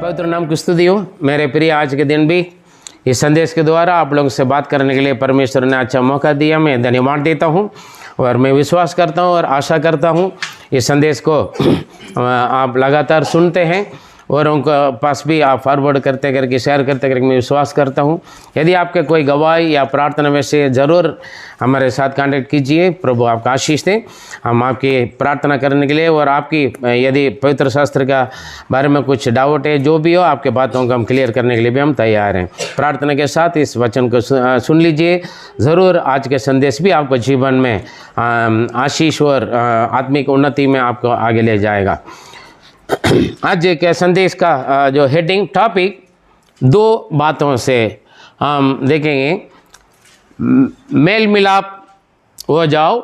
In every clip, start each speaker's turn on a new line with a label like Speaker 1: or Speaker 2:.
Speaker 1: पवित्र नाम की स्तुति हो। मेरे प्रिय, आज के दिन भी इस संदेश के द्वारा आप लोगों से बात करने के लिए परमेश्वर ने अच्छा मौका दिया। मैं धन्यवाद देता हूं और मैं विश्वास करता हूं और आशा करता हूं इस संदेश को आप लगातार सुनते हैं और उनके पास भी आप फॉरवर्ड करते करके शेयर करते करके मैं विश्वास करता हूं। यदि आपके कोई गवाही या प्रार्थना में से ज़रूर हमारे साथ कांटेक्ट कीजिए। प्रभु आपका आशीष दें। हम आपकी प्रार्थना करने के लिए और आपकी यदि पवित्र शास्त्र का बारे में कुछ डाउट है, जो भी हो, आपके बातों को हम क्लियर करने के लिए भी हम तैयार हैं। प्रार्थना के साथ इस वचन को सुन लीजिए। ज़रूर आज के संदेश भी आपको जीवन में आशीष और आत्मिक उन्नति में आपको आगे ले जाएगा। आज के संदेश का जो हेडिंग टॉपिक, दो बातों से हम देखेंगे। मेल मिलाप हो जाओ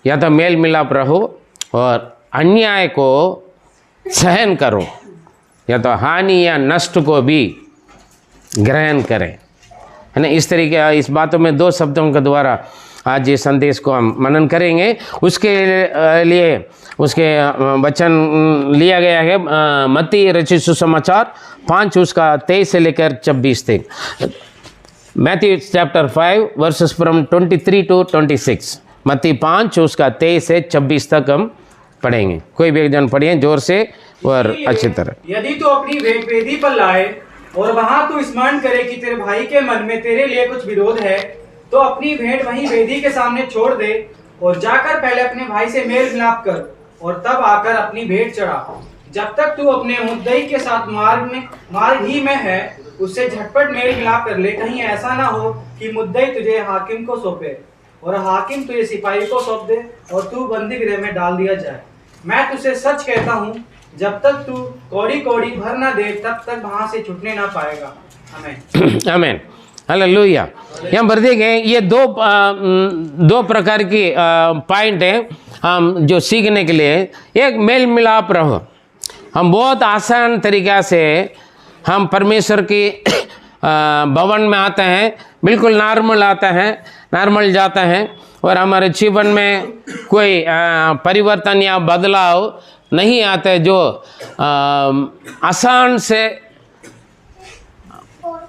Speaker 1: या तो मेल मिलाप रहो और अन्याय को सहन करो या तो हानि या नष्ट को भी ग्रहण करें, है ना। इस तरीके इस बातों में दो शब्दों के द्वारा आज ये संदेश को हम मनन करेंगे। उसके लिए उसके वचन लिया गया है मत्ती रचित सुसमाचार 5 उसका 23 से लेकर 26 तक। Matthew chapter 5 versus from 23 to 26। मत्ती 5 उसका 23 से 26 तक हम पढ़ेंगे। कोई भी एक जन पढ़िए जोर से और अच्छी तरह।
Speaker 2: यदि तू अपनी वेदी पर लाए और वहां तू स्मरण करे कि तेरे भाई के मन में तेरे लिए कुछ विरोध है, तो अपनी भेंट वहीं वेदी के सामने छोड़ दे और जाकर पहले अपने भाई से मेल मिलाप कर और तब आकर अपनी भेंट चढ़ा। जब तक तू अपने मुद्दई के साथ मार्ग ही में है, उससे झटपट मेल मिलाप कर ले। कहीं ऐसा ना हो कि मुद्दई तुझे हाकिम को सौंपे और हाकिम तुझे सिपाही को सौंप दे और तू बंदी गृह में डाल दिया जाए। मैं तुझे सच कहता हूँ, जब तक तू कौड़ी कौड़ी भर ना दे, तब तक वहां से छूटने ना पाएगा। आमीन
Speaker 1: आमीन हालेलुया। यहाँ पर देखें, ये दो प्रकार की पॉइंट है हम जो सीखने के लिए। एक, मेल मिलाप रहो। हम बहुत आसान तरीक़ा से हम परमेश्वर की भवन में आते हैं, बिल्कुल नॉर्मल आता है, नॉर्मल जाता है और हमारे जीवन में कोई परिवर्तन या बदलाव नहीं आता, जो आसान से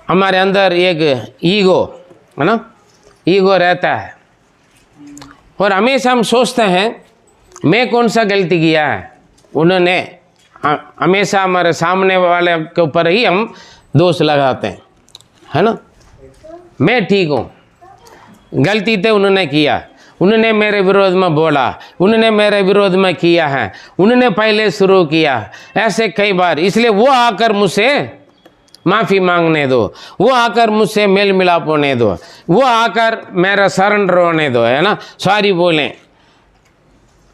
Speaker 1: हमारे अंदर एक ईगो, है ना, ईगो रहता है और हमेशा हम सोचते हैं मैं कौन सा गलती किया है। उन्होंने हमेशा हमारे सामने वाले के ऊपर ही हम दोष लगाते हैं, है ना। मैं ठीक हूँ, गलती तो उन्होंने किया, उन्होंने मेरे विरोध में बोला, उन्होंने मेरे विरोध में किया है, उन्होंने पहले शुरू किया, ऐसे कई बार। इसलिए वो आकर मुझसे माफ़ी मांगने दो, वो आकर मुझसे मेल मिलाप होने दो, वो आकर मेरा सरेंडर होने दो, है ना, सॉरी बोलें।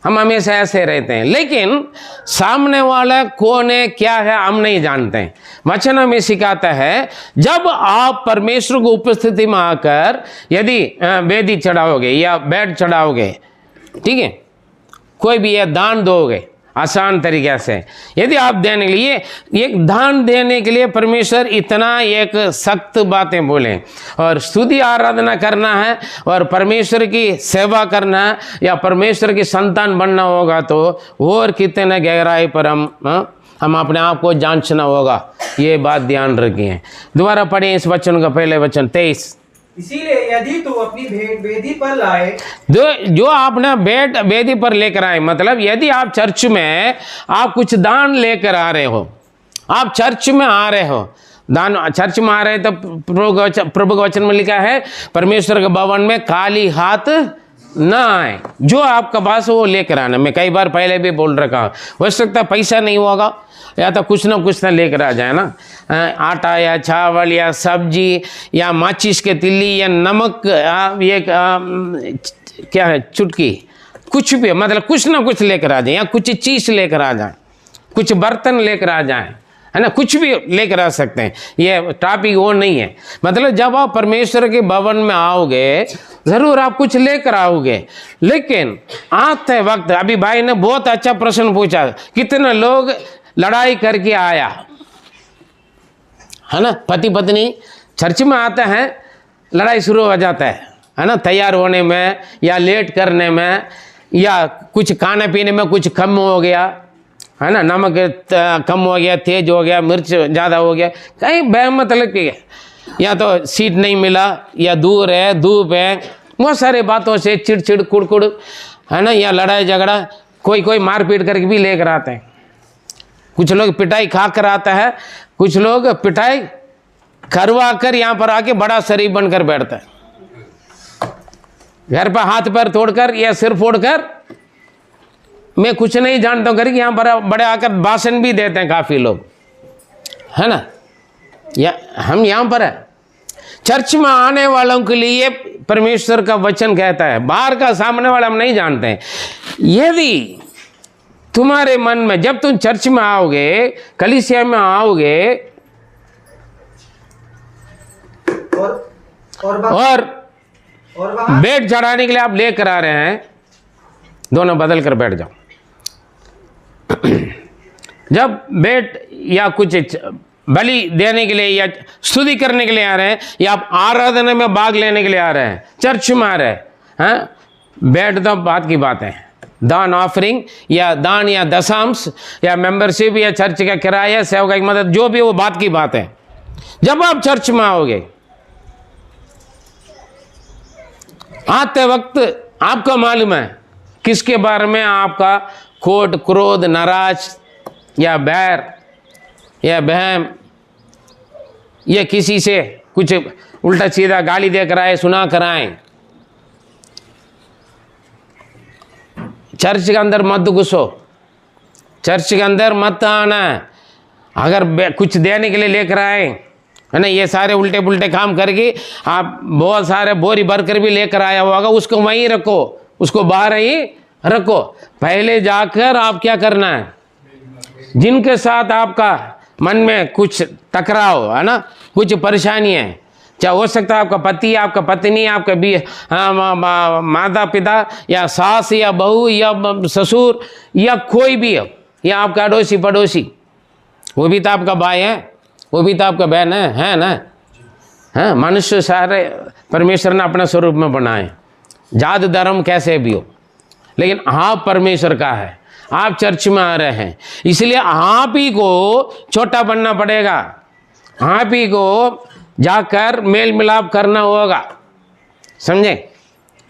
Speaker 1: हम हमेशा ऐसे रहते हैं, लेकिन सामने वाला कौन है, क्या है, हम नहीं जानते हैं। वचन हमें सिखाता है, जब आप परमेश्वर की उपस्थिति में आकर यदि वेदी चढ़ाओगे या बेड चढ़ाओगे, ठीक है, कोई भी ये दान दोगे आसान तरीके से, यदि आप देने के लिए, एक दान देने के लिए परमेश्वर इतना एक सख्त बातें बोले और स्तुति आराधना करना है और परमेश्वर की सेवा करना है या परमेश्वर की संतान बनना होगा, तो और कितने गहराई पर हम अपने आप को जांचना होगा। ये बात ध्यान रखिए। दोबारा पढ़ें इस वचन का पहले वचन 23।
Speaker 2: इसीलिए यदि तू अपनी भेंट वेदी पर लाए,
Speaker 1: जो आपने भेंट वेदी पर लेकर आए, मतलब यदि आप चर्च में आप कुछ दान लेकर आ रहे हो, आप चर्च में आ रहे हो, दान चर्च में आ रहे, तो प्रभु के वचन में लिखा है परमेश्वर के भवन में खाली हाथ ना आए। जो आपका पास वो लेकर आना। मैं कई बार पहले भी बोल रखा, हो सकता है पैसा नहीं होगा या तो कुछ ना कुछ ना लेकर आ जाए ना, आटा या चावल या सब्जी या माचिस के तिल्ली या नमक, ये क्या है, चुटकी, कुछ भी, मतलब कुछ ना कुछ लेकर आ जाए या कुछ चीज़ लेकर आ जाए, कुछ बर्तन लेकर आ जाए, है ना, कुछ भी लेकर आ सकते हैं। ये टॉपिक वो नहीं है। मतलब जब आप परमेश्वर के भवन में आओगे, ज़रूर आप कुछ लेकर आओगे, लेकिन आते वक्त, अभी भाई ने बहुत अच्छा प्रश्न पूछा, कितने लोग लड़ाई करके आया, है ना, पति पत्नी चर्च में आते हैं, लड़ाई शुरू हो जाता है ना, तैयार होने में या लेट करने में या कुछ खाने पीने में कुछ कम हो गया, है ना, नमक कम हो गया, तेज हो गया, मिर्च ज़्यादा हो गया, कहीं बेमतलब की या तो सीट नहीं मिला, या दूर है, धूप है, बहुत सारे बातों से चिड़चिड़ कुड़कुड़, है ना, या लड़ाई झगड़ा, कोई मारपीट करके भी लेकर आते हैं। कुछ लोग पिटाई खा कर आता है, कुछ लोग पिटाई करवा कर यहाँ पर आके बड़ा शरीफ बनकर बैठता है। घर पर हाथ पैर तोड़कर या सिर फोड़कर मैं कुछ नहीं जानता हूँ करके यहाँ पर बड़े आकर भाषण भी देते हैं काफ़ी लोग, है ना। या हम यहाँ पर है, चर्च में आने वालों के लिए परमेश्वर का वचन कहता है, बाहर का सामने वाला हम नहीं जानते हैं। यदि तुम्हारे मन में, जब तुम चर्च में आओगे, कलीसिया में आओगे और बेट चढ़ाने के लिए आप लेकर आ रहे हैं, दोनों बदल कर बैठ जाओ। जब बेट या कुछ बलि देने के लिए या स्तुति करने के लिए आ रहे हैं, या आप आराधना में भाग लेने के लिए आ रहे हैं, चर्च में आ रहे हैं, बेट तो बात की बात है। दान ऑफरिंग या दान या दशांश या मेंबरशिप या चर्च का किराया, सेवका की मदद, जो भी वो बात की बात है। जब आप चर्च में आओगे, आते वक्त आपको मालूम है किसके बारे में आपका खोट, क्रोध, नाराज या बैर या बहम, या किसी से कुछ उल्टा सीधा गाली देकर आए, सुना कर आए। चर्च के अंदर मत घुसो, चर्च के अंदर मत आना। अगर कुछ देने के लिए लेकर आए, है ना, ये सारे उल्टे पुल्टे काम करके आप बहुत सारे बोरी भर कर भी लेकर आया होगा, उसको वहीं रखो, उसको बाहर ही रखो। पहले जाकर आप क्या करना है, जिनके साथ आपका मन में कुछ टकराव है ना, कुछ परेशानी है, चाहे हो सकता है आपका पति, आपका पत्नी, आपका भी माता पिता, या सास या बहू या ससुर, या कोई भी हो, या आपका अड़ोसी पड़ोसी, वो भी तो आपका भाई है, वो भी तो आपका बहन है ना। हाँ, मनुष्य सारे परमेश्वर ने अपने स्वरूप में बनाए, जात धर्म कैसे भी हो, लेकिन आप परमेश्वर का है। आप चर्च में आ रहे हैं, इसलिए आप ही को छोटा बनना पड़ेगा, आप ही को जाकर मेल मिलाप करना होगा। समझे,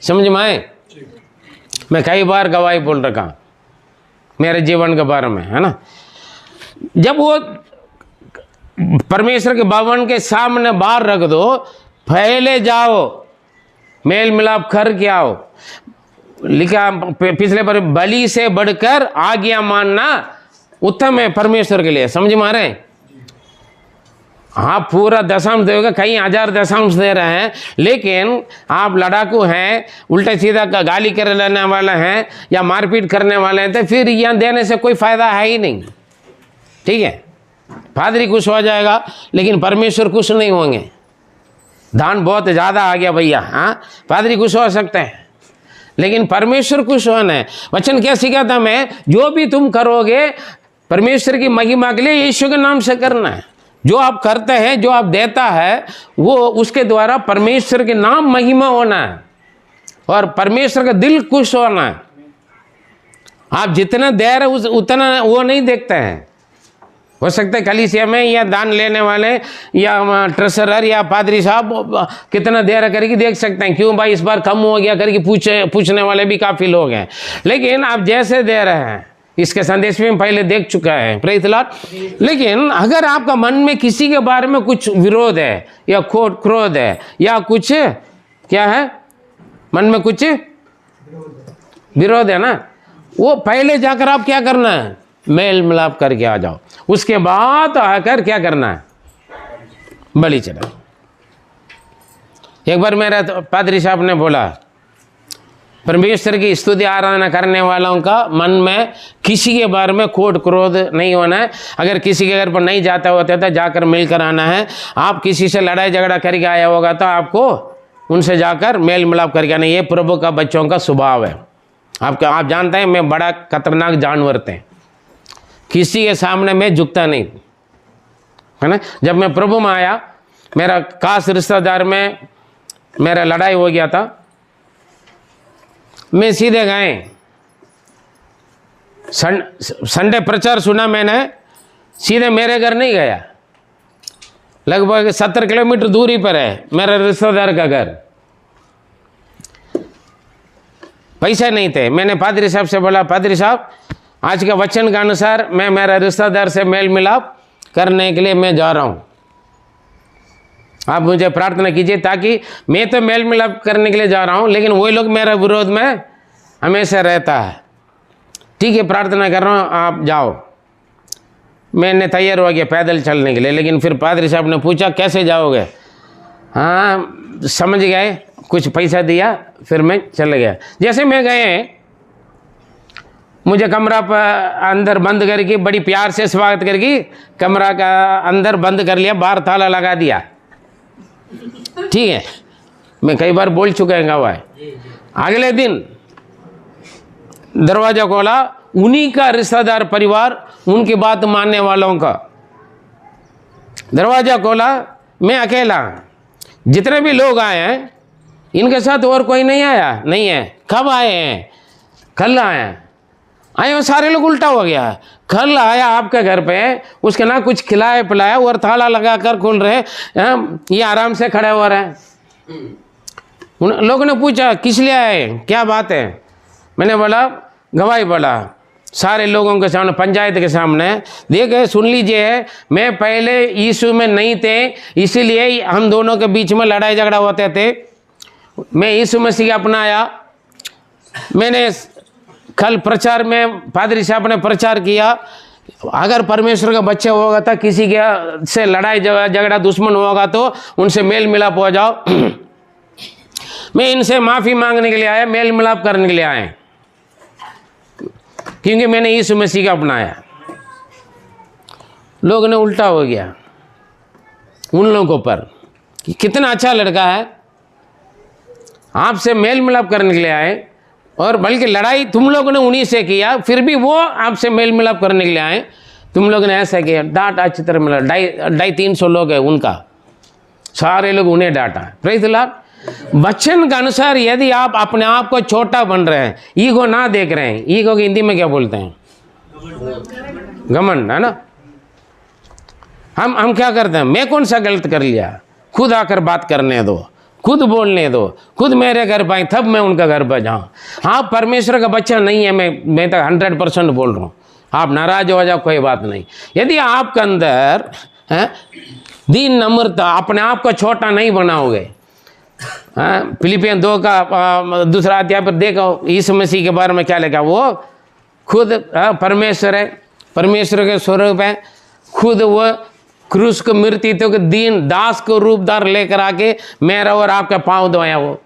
Speaker 1: समझ में आए? मैं कई बार गवाही बोल रखा हूँ मेरे जीवन के बारे में, है ना। जब वो परमेश्वर के भवन के सामने बाहर रख दो, पहले जाओ मेल मिलाप करके आओ। लिखा पिछले पर, बलि से बढ़कर आज्ञा मानना उत्तम है परमेश्वर के लिए। समझ में आ रहे हैं? आप पूरा दशांश दोगे, कई हजार दशांश दे रहे हैं, लेकिन आप लड़ाकू हैं, उल्टा सीधा का गाली कर लेने वाला हैं या मारपीट करने वाले हैं, तो फिर यहाँ देने से कोई फायदा है ही नहीं। ठीक है, पादरी खुश हो जाएगा लेकिन परमेश्वर खुश नहीं होंगे। दान बहुत ज़्यादा आ गया भैया, हाँ, पादरी खुश हो सकते हैं लेकिन परमेश्वर खुश होना है। वचन क्या सिखाता मैं, जो भी तुम करोगे परमेश्वर की महिमा के लिए यीशु के नाम से करना है। जो आप करते हैं, जो आप देता है, वो उसके द्वारा परमेश्वर के नाम महिमा होना है और परमेश्वर का दिल खुश होना है। आप जितना दे रहे उतना वो नहीं देखते हैं। हो सकता है कलीसिया में या दान लेने वाले या ट्रेजरर या पादरी साहब कितना दे रहा करके देख सकते हैं, क्यों भाई इस बार कम हो गया करके पूछने वाले भी काफ़ी लोग हैं। लेकिन आप जैसे दे रहे हैं, इसके संदेश में पहले देख चुका है, प्रेज़ द लॉर्ड। लेकिन अगर आपका मन में किसी के बारे में कुछ विरोध है या खोट क्रोध है या कुछ क्या है, मन में कुछ विरोध है ना, वो पहले जाकर आप क्या करना है, मेल मिलाप करके आ जाओ। उसके बाद आकर क्या करना है, बलि चढ़ाओ। एक बार मेरा पादरी साहब ने बोला, परमेश्वर की स्तुति आराधना करने वालों का मन में किसी के बारे में खोट क्रोध नहीं होना है। अगर किसी के घर पर नहीं जाता होता तो जाकर मिलकर आना है। आप किसी से लड़ाई झगड़ा करके आया होगा तो आपको उनसे जाकर मेल मिलाप करके आना। ये प्रभु का बच्चों का स्वभाव है। आप जानते हैं मैं बड़ा खतरनाक जानवर थे, किसी के सामने मैं झुकता नहीं, है ना। जब मैं प्रभु में आया, मेरा खास रिश्तेदार में मेरा लड़ाई हो गया था, मैं सीधे गए संडे प्रचार सुना मैंने, सीधे मेरे घर नहीं गया, लगभग 70 किलोमीटर दूरी पर है मेरे रिश्तेदार का घर। पैसे नहीं थे, मैंने पादरी साहब से बोला, पादरी साहब आज के वचन के अनुसार मैं मेरे रिश्तेदार से मेल मिलाप करने के लिए मैं जा रहा हूँ, आप मुझे प्रार्थना कीजिए, ताकि मैं तो मेल मिलाप करने के लिए जा रहा हूँ लेकिन वही लोग मेरे विरोध में हमेशा रहता है। ठीक है, प्रार्थना कर रहा हूँ, आप जाओ। मैंने तैयार हो गया पैदल चलने के लिए, लेकिन फिर पादरी साहब ने पूछा कैसे जाओगे? हाँ समझ गए, कुछ पैसा दिया, फिर मैं चल गया। जैसे मैं गए, मुझे कमरा पर अंदर बंद करके बड़ी प्यार से स्वागत करके कमरा का अंदर बंद कर लिया, बाहर ताला लगा दिया। ठीक है, मैं कई बार बोल चुका है गवाह। अगले दिन दरवाजा खोला, उन्हीं का रिश्तेदार परिवार, उनकी बात मानने वालों का दरवाजा खोला, मैं अकेला, जितने भी लोग आए हैं इनके साथ और कोई नहीं आया, नहीं है। कब आए हैं? कल आए हैं। आए वो सारे लोग उल्टा हो गया, कल आया आपके घर पे, उसके ना कुछ खिलाया पिलाया और ताला लगा कर खोल रहे, ये आराम से खड़े हो रहे हैं। उन लोगों ने पूछा किस लिए आए, क्या बात है? मैंने बोला, गवाही बोला सारे लोगों के सामने, पंचायत के सामने, देखिए सुन लीजिए, मैं पहले यीशु में नहीं थे, इसीलिए हम दोनों के बीच में लड़ाई झगड़ा होते थे। मैं यीशु मसीह अपनाया। मैंने कल प्रचार में पादरी साहब ने प्रचार किया, अगर परमेश्वर का बच्चा होगा तो किसी के से लड़ाई झगड़ा दुश्मन होगा तो उनसे मेल मिलाप हो जाओ। मैं इनसे माफ़ी मांगने के लिए आया, मेल मिलाप करने के लिए आए, क्योंकि मैंने यीशु मसीह का अपनाया। लोग ने उल्टा हो गया उन लोगों पर कि कितना अच्छा लड़का है, आपसे मेल मिलाप करने के लिए आए, और बल्कि लड़ाई तुम लोगों ने उन्हीं से किया, फिर भी वो आपसे मेल मिलाप करने के लिए आए। तुम लोगों ने ऐसा किया, डांट अच्छी तरह मिला। 250-300 लोग हैं उनका, सारे लोग उन्हें डांटा। Praise the Lord. वचन के अनुसार यदि आप अपने आप को छोटा बन रहे हैं, ईगो ना देख रहे हैं, ईगो की हिंदी में क्या बोलते हैं? घमंड, है ना। हम क्या करते हैं, मैं कौन सा गलत कर लिया, खुद आकर बात करने दो, खुद बोलने दो, खुद मेरे घर पर आए तब मैं उनका घर पर जाऊँ। हाँ, परमेश्वर का बच्चा नहीं है, मैं तो 100% बोल रहा हूँ। आप नाराज हो जाओ, कोई बात नहीं। यदि आपके अंदर दीन नम्रता, अपने आप को छोटा नहीं बनाओगे। फिलिपियन 2 का दूसरा अध्याय पर देखो, यीशु मसीह के बारे में क्या लिखा, वो खुद परमेश्वर है, परमेश्वर के स्वरूप है, खुद वो क्रूस को मृत्यु के दीन दास को रूपदार लेकर आके मेरा और आपका पाँव धोया, वो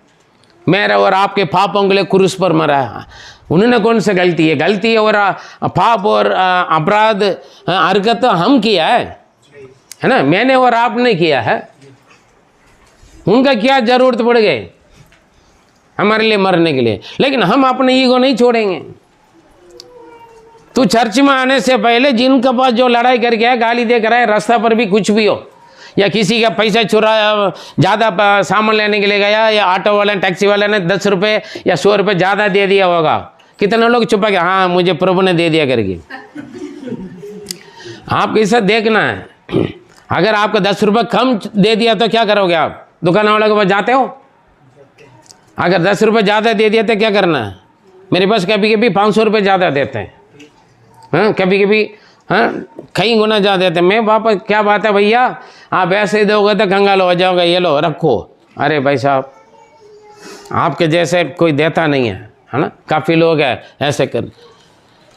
Speaker 1: मेरा और आपके पापों के लिए क्रूस पर मरा। उन्होंने कौन सी गलती है? गलती है और पाप और अपराध हरकत तो हम किया है ना, मैंने और आपने किया है। उनका क्या जरूरत पड़ गई हमारे लिए मरने के लिए? लेकिन हम अपने ईगो नहीं छोड़ेंगे। तू चर्च में आने से पहले जिनके पास जो लड़ाई करके है, गाली दे कर आए, रास्ता पर भी कुछ भी हो, या किसी का पैसा चुराया, ज़्यादा सामान लेने के लिए गया, या ऑटो वाले टैक्सी वाले ने 10 रुपये या 100 रुपये ज़्यादा दे दिया होगा, कितने लोग चुपा के हाँ मुझे प्रभु ने दे दिया करके। आपको इसे देखना है। अगर आपको 10 रुपये कम दे दिया तो क्या करोगे आप? दुकान वाले के पास जाते हो? अगर 10 रुपये ज़्यादा दे दिया तो क्या करना है? मेरे पास कभी कभी 500 रुपये ज़्यादा देते हैं, हाँ कभी कभी, हाँ कई गुना ज़्यादा देते हैं। मैं वापस, क्या बात है भैया, आप ऐसे ही दोगे तो कंगाल हो जाओगे, ये लो रखो। अरे भाई साहब, आपके जैसे कोई देता नहीं है ना। काफ़ी लोग हैं ऐसे कर।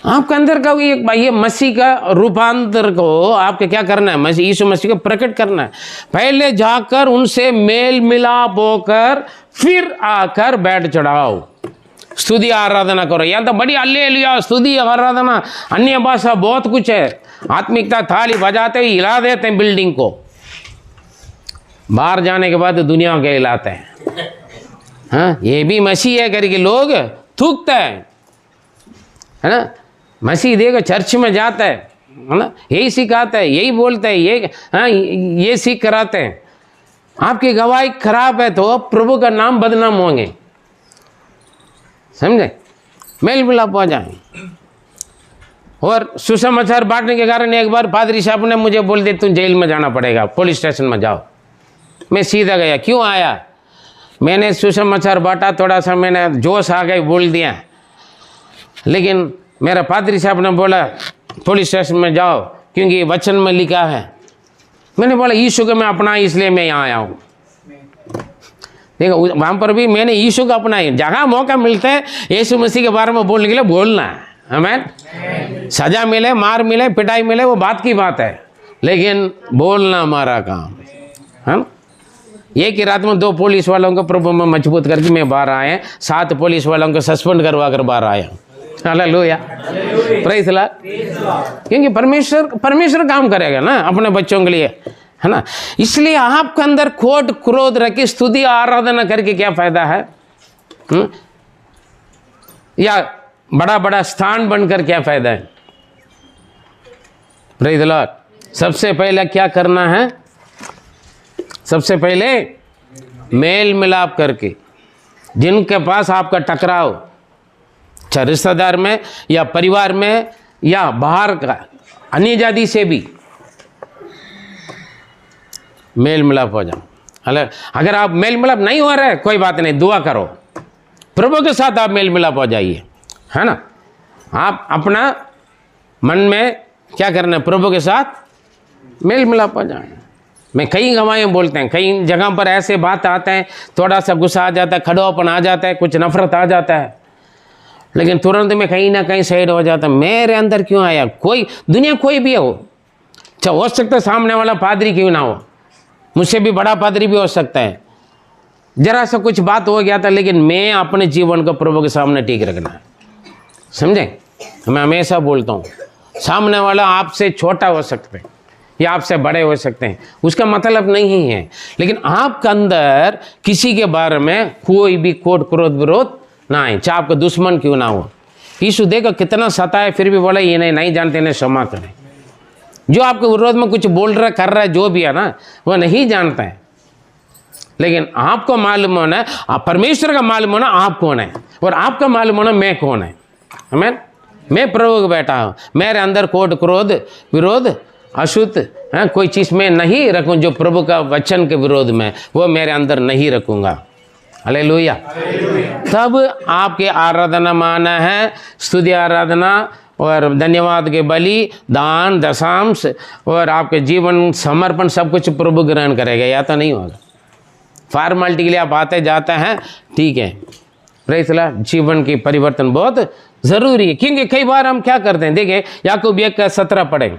Speaker 1: आपके अंदर का ये मसीह का रूपांतर को आपके क्या करना है? मसीह, यीशु मसीह को प्रकट करना है। पहले जाकर उनसे मेल मिलाप होकर फिर आकर बैठ चढ़ाओ, स्तुति आराधना करो। या तो बड़ी हालेलुया स्तुति आराधना, अन्य भाषा बहुत कुछ है, आत्मिकता थाली बजाते हुए हिला देते हैं बिल्डिंग को। बाहर जाने के बाद दुनिया के हिलाते हैं, हाँ ये भी मसीह है करके लोग थूकते हैं, है ना। मसीह देखो चर्च में जाता है ना, यही सिखाता है, यही बोलता है, ये हाँ ये सीख कराते हैं। आपकी गवाही खराब है तो प्रभु का नाम बदनाम होंगे, समझे। मेल मिलाप हो जाए। और सुसमाचार बांटने के कारण एक बार पादरी साहब ने मुझे बोल दिया तुम जेल में जाना पड़ेगा, पुलिस स्टेशन में जाओ। मैं सीधा गया। क्यों आया? मैंने सुसमाचार बांटा, थोड़ा सा मैंने जोश आ गए बोल दिया, लेकिन मेरा पादरी साहब ने बोला पुलिस स्टेशन में जाओ क्योंकि वचन में लिखा है। मैंने बोला यीशु को मैं अपना इसलिए मैं यहाँ आया हूँ। देखो वहाँ पर भी मैंने यीशु को अपनाई। जहाँ मौका मिलता है यीशु मसीह के बारे में बोलने के लिए बोलना है। आमीन। सजा मिले, मार मिले, पिटाई मिले, वो बात की बात है, लेकिन बोलना हमारा काम है ना। एक ही रात में 2 पुलिस वालों को प्रभु में मजबूत करके मैं बाहर आया, 7 पुलिस वालों को सस्पेंड करवा कर बाहर आया। Hallelujah, praise the Lord. क्योंकि परमेश्वर काम करेगा ना अपने बच्चों के लिए, है ना। इसलिए आपके अंदर खोट क्रोध रखी स्तुति आराधना करके क्या फायदा है? या बड़ा बड़ा स्थान बनकर क्या फायदा है? Praise the Lord. सबसे पहले क्या करना है? सबसे पहले मेल मिलाप करके, जिनके पास आपका टकराव, चाहे रिश्तेदार में या परिवार में या बाहर का अन्य जाति से भी मेल मिलाप हो जाओ। अगर आप मेल मिलाप नहीं हो रहे कोई बात नहीं, दुआ करो, प्रभु के साथ आप मेल मिलाप हो जाइए, है ना। आप अपना मन में क्या करना है? प्रभु के साथ मेल मिलाप हो जाए। मैं कई गवाहें बोलते हैं, कई जगह पर ऐसे बात आते हैं, थोड़ा सा गुस्सा आ जाता है, खड़ोपन आ जाता है, कुछ नफरत आ जाता है, लेकिन तुरंत में कहीं ना कहीं साइड हो जाता है। मेरे अंदर क्यों आया? कोई दुनिया कोई भी हो, अच्छा हो सकता है सामने वाला पादरी क्यों ना हो, मुझसे भी बड़ा पादरी भी हो सकता है, जरा सा कुछ बात हो गया था, लेकिन मैं अपने जीवन को प्रभु के सामने ठीक रखना है। समझे? मैं हमेशा बोलता हूँ, सामने वाला आपसे छोटा हो सकता है या आपसे बड़े हो सकते हैं, उसका मतलब नहीं है, लेकिन आपके अंदर किसी के बारे में कोई भी कोट क्रोध विरोध ना आए, चाहे आपका दुश्मन क्यों ना हो। यीशु देखो कितना सताए, फिर भी बोला ये नहीं जानते, इन्हें क्षमा करें। जो आपके विरोध में कुछ बोल रहा कर रहा है, जो भी है ना, वह नहीं जानता है, लेकिन आपको मालूम होना है, परमेश्वर का मालूम होना आप कौन है, और आपका मालूम होना मैं कौन है। आमीन। मैं प्रभु का बेटा हूँ, मेरे अंदर कोट क्रोध विरोध अशुद्ध कोई चीज़ में नहीं रखूँ जो प्रभु का वचन के विरोध में, वो मेरे अंदर नहीं रखूँगा। हालेलुया। तब आपके आराधना माना है, स्तुति आराधना और धन्यवाद के बलि, दान दशांश और आपके जीवन समर्पण सब कुछ प्रभु ग्रहण करेगा, या तो नहीं होगा। फॉर्मेलिटी के लिए आप आते जाते हैं, ठीक है, प्रेज़ द लॉर्ड। जीवन की परिवर्तन बहुत ज़रूरी है, क्योंकि कई बार हम क्या करते हैं, देखिए याकूब 1:17 पढ़ें।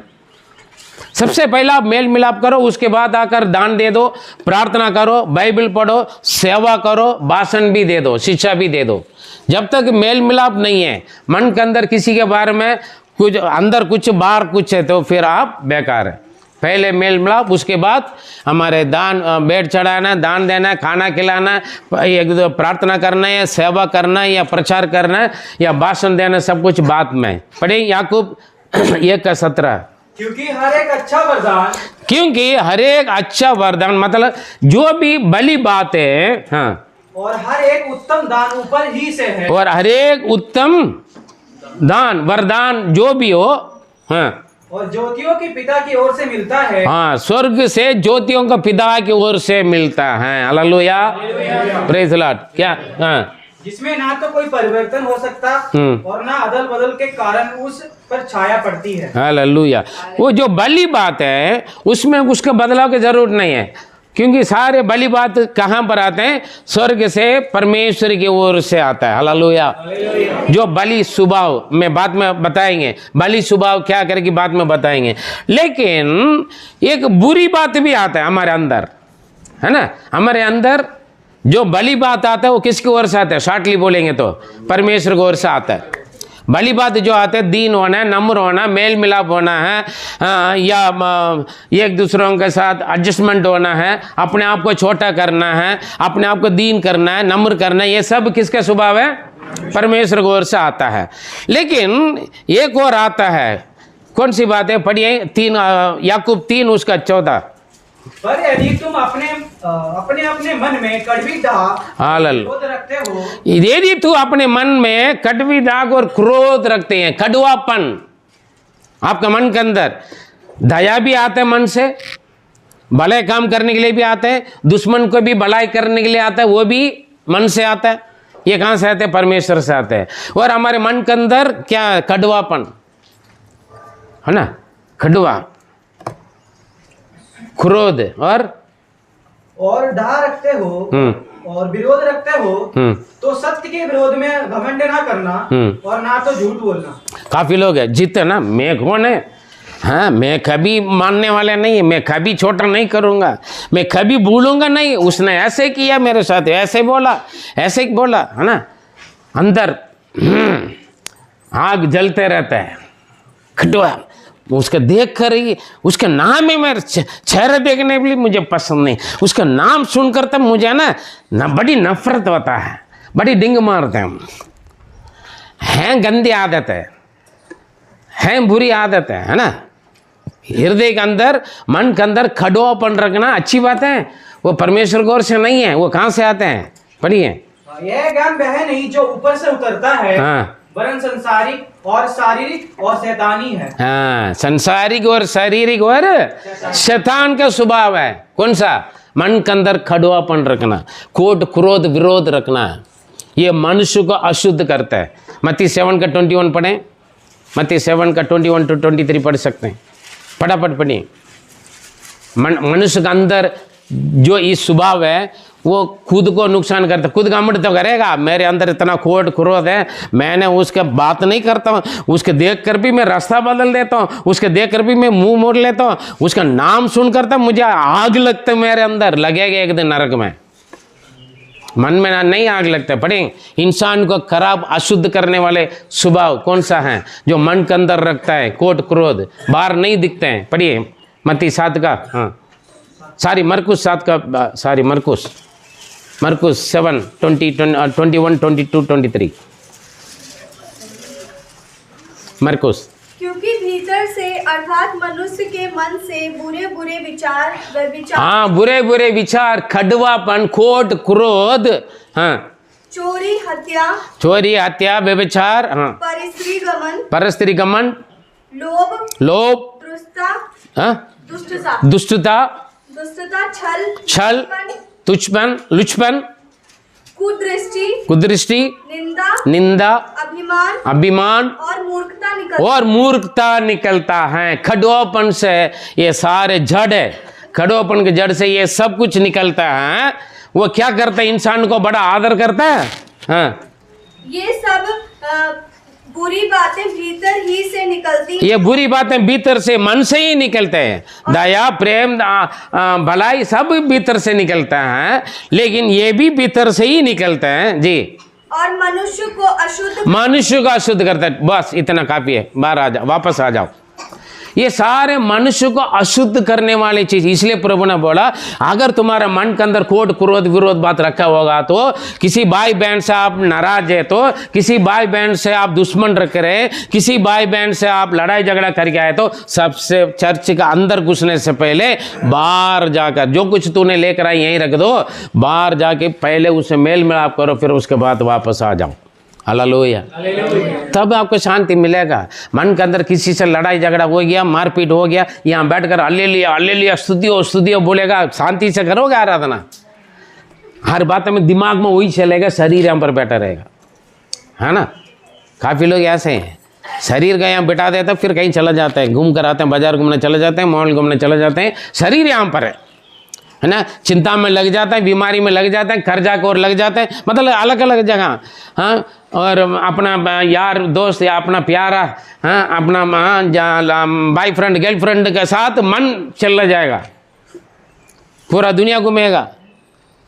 Speaker 1: सबसे पहला आप मेल मिलाप करो, उसके बाद आकर दान दे दो, प्रार्थना करो, बाइबल पढ़ो, सेवा करो, भाषण भी दे दो, शिक्षा भी दे दो। जब तक मेल मिलाप नहीं है, मन के अंदर किसी के बारे में कुछ, अंदर कुछ बाहर कुछ है, तो फिर आप बेकार है। पहले मेल मिलाप, उसके बाद हमारे दान, बेड चढ़ाना, दान देना, खाना खिलाना, एक दो प्रार्थना करना है, सेवा करना है, या प्रचार करना है, या भाषण देना, सब कुछ बात में पढ़े। याकूब 1:17।
Speaker 2: क्योंकि हर एक अच्छा वरदान,
Speaker 1: क्योंकि हर एक अच्छा वरदान मतलब जो भी भली बात है, हाँ,
Speaker 2: और हर एक उत्तम दान ऊपर ही से है,
Speaker 1: और हर एक उत्तम दान वरदान जो भी हो, हाँ,
Speaker 2: और ज्योतियों के पिता की ओर से मिलता है।
Speaker 1: हाँ, स्वर्ग से ज्योतियों का पिता की ओर से मिलता है। Hallelujah, praise the Lord. क्या? हाँ,
Speaker 2: जिसमें ना तो कोई परिवर्तन हो सकता और ना अदल बदल के कारण उस पर छाया पड़ती है।
Speaker 1: हालेलुया। वो जो भली बात है उसमें उसका बदलाव की जरूरत नहीं है, क्योंकि सारे भली बात कहाँ पर आते हैं? स्वर्ग से, परमेश्वर की ओर से आता है। हालेलुया। जो भली स्वभाव में बाद में बताएंगे, भली स्वभाव क्या करेगी बाद में बताएंगे, लेकिन एक बुरी बात भी आता है हमारे अंदर, है ना। हमारे अंदर जो भली बात आता है वो किसकी ओर से आता है? शार्टली बोलेंगे तो परमेश्वर की ओर से आता है। भली बात जो आते हैं, दीन होना है, नम्र होना, मेल मिलाप होना है, या एक दूसरों के साथ एडजस्टमेंट होना है, अपने आप को छोटा करना है, अपने आप को दीन करना है, नम्र करना है, ये सब किसका स्वभाव है? परमेश्वर की ओर से आता है। लेकिन एक और आता है, कौन सी बात है? पढ़िए 3 याकूब 3 उसका 14।
Speaker 2: पर यदि तुम अपने अपने मन में कड़वी क्रोध रखते हो,
Speaker 1: यदि तू अपने मन में कड़वी दाग और क्रोध रखते हैं, कड़वापन, आपका मन के अंदर दया भी आता है, मन से भले काम करने के लिए भी आता है, दुश्मन को भी भलाई करने के लिए आता है, वो भी मन से आता है। ये कहाँ से आते हैं? परमेश्वर से आते हैं। और हमारे मन के अंदर क्या? कड़वापन है ना, कड़वा, क्रोध
Speaker 2: और डर रखते हो और विरोध रखते हो, तो सत्य के विरोध में घमंड ना करना और ना तो झूठ बोलना।
Speaker 1: काफी लोग है जीते ना, मैं कौन है, हाँ मैं कभी मानने वाला नहीं है, मैं कभी छोटा नहीं करूंगा, मैं कभी भूलूंगा नहीं, उसने ऐसे किया मेरे साथ, ऐसे बोला, ऐसे बोला, है ना। अंदर आग जलते रहता है, खटवा। उसके देख कर ही, उसके नाम में मेरे चेहरे देखने के लिए मुझे पसंद नहीं, उसका नाम सुनकर तब मुझे ना बड़ी नफरत होता है, बड़ी डिंग मारते हैं। गंदी आदत है बुरी आदत है ना। हृदय के अंदर, मन के अंदर खड़ोपन रखना अच्छी बात है, वो परमेश्वर की ओर से नहीं है। वो कहाँ से आते हैं? पढ़िए।
Speaker 2: यह ज्ञान वह नहीं जो ऊपर से उतरता है,
Speaker 1: हाँ,
Speaker 2: वरन संसारिक और शारीरिक और शैतानी है।
Speaker 1: हाँ, संसारिक और शारीरिक और शैतान का स्वभाव है। कौन सा? मन के अंदर खड़ुआपन रखना, क्रोध क्रोध विरोध रखना, ये मनुष्य को अशुद्ध करता है। मत्ती 7 का 21 पढ़ें, मत्ती 7 का 21 to 23 पढ़ सकते हैं, फटाफट पढ़िए। मनुष्य के अंदर जो इस स्वभाव है वो खुद को नुकसान करता है। खुद घमंड तो करेगा, मेरे अंदर इतना खोट क्रोध है, मैंने उसके बात नहीं करता हूँ, उसके देख कर भी मैं रास्ता बदल देता हूँ, उसके देख कर भी मैं मुंह मोड़ लेता हूँ, उसका नाम सुनकर तो मुझे आग लगता है, मेरे अंदर लगेगा एक दिन नरक में। मन में ना नहीं आग लगता है। पढ़ें, इंसान को खराब अशुद्ध करने वाले स्वभाव कौन सा है? जो मन के अंदर रखता है, कोट क्रोध, बाहर नहीं दिखते हैं। पढ़िए मत्ती 7 का, हाँ सॉरी मरकुस 7 का, सॉरी मरकुस 7 21 22 23 मरकुस।
Speaker 3: क्योंकि भीतर से अर्थात मनुष्य के मन से बुरे बुरे विचार,
Speaker 1: हाँ बुरे बुरे विचार, खडवापन, खोट क्रोध, हाँ
Speaker 3: चोरी हत्या, व्यभिचार,
Speaker 1: हाँ परस्त्री गमन, लोभ, हाँ दुष्टता, छल, लुचपन, कुदृष्टि, निंदा, अभिमान और मूर्खता निकलता है। खडोपन से ये सारे जड़ है, खडोपन के जड़ से ये सब कुछ निकलता है। वो क्या करता है? इंसान को बड़ा आदर करता है। हाँ
Speaker 3: ये सब बुरी बातें भीतर ही से निकलती हैं।
Speaker 1: ये बुरी बातें भीतर से, मन से ही निकलते हैं। दया, प्रेम, भलाई सब भीतर से निकलता है, लेकिन ये भी भीतर से ही निकलते हैं जी।
Speaker 3: और मनुष्य को
Speaker 1: अशुद्ध करता है। बस इतना काफी है, बाहर आ जाओ, वापस आ जाओ। ये सारे मनुष्य को अशुद्ध करने वाली चीज, इसलिए प्रभु ने बोला अगर तुम्हारा मन के अंदर कोट क्रोध विरोध बात रखा होगा, तो किसी भाई बहन से आप नाराज है, तो किसी भाई बहन से आप दुश्मन रख रहे, किसी भाई बहन से आप लड़ाई झगड़ा करके आए, तो सबसे चर्च का अंदर घुसने से पहले बाहर जाकर जो कुछ तूने लेकर आई यहीं रख दो, बाहर जाके पहले उसे मेल मिलाप करो, फिर उसके बाद वापस आ जाओ। हालेलुया। तब आपको शांति मिलेगा। मन के अंदर किसी से लड़ाई झगड़ा हो गया, मारपीट हो गया, यहाँ बैठकर हालेलुया स्तुतियो बोलेगा, शांति से करोगे आराधना, हर बात में दिमाग में वही चलेगा, शरीर यहाँ पर बैठा रहेगा, है ना। काफ़ी लोग ऐसे हैं, शरीर का यहाँ बिठा देते फिर कहीं चला जाते हैं, घूम कर आते हैं, बाजार घूमने चले जाते हैं, मॉल घूमने चले जाते हैं, शरीर यहाँ पर है ना। चिंता में लग जाता है, बीमारी में लग जाता है, कर्जा को और लग जाते हैं, मतलब अलग अलग जगह। हाँ, और अपना यार दोस्त या अपना प्यारा, हाँ अपना बॉयफ्रेंड गर्लफ्रेंड के साथ मन चला जाएगा, पूरा दुनिया घूमेगा,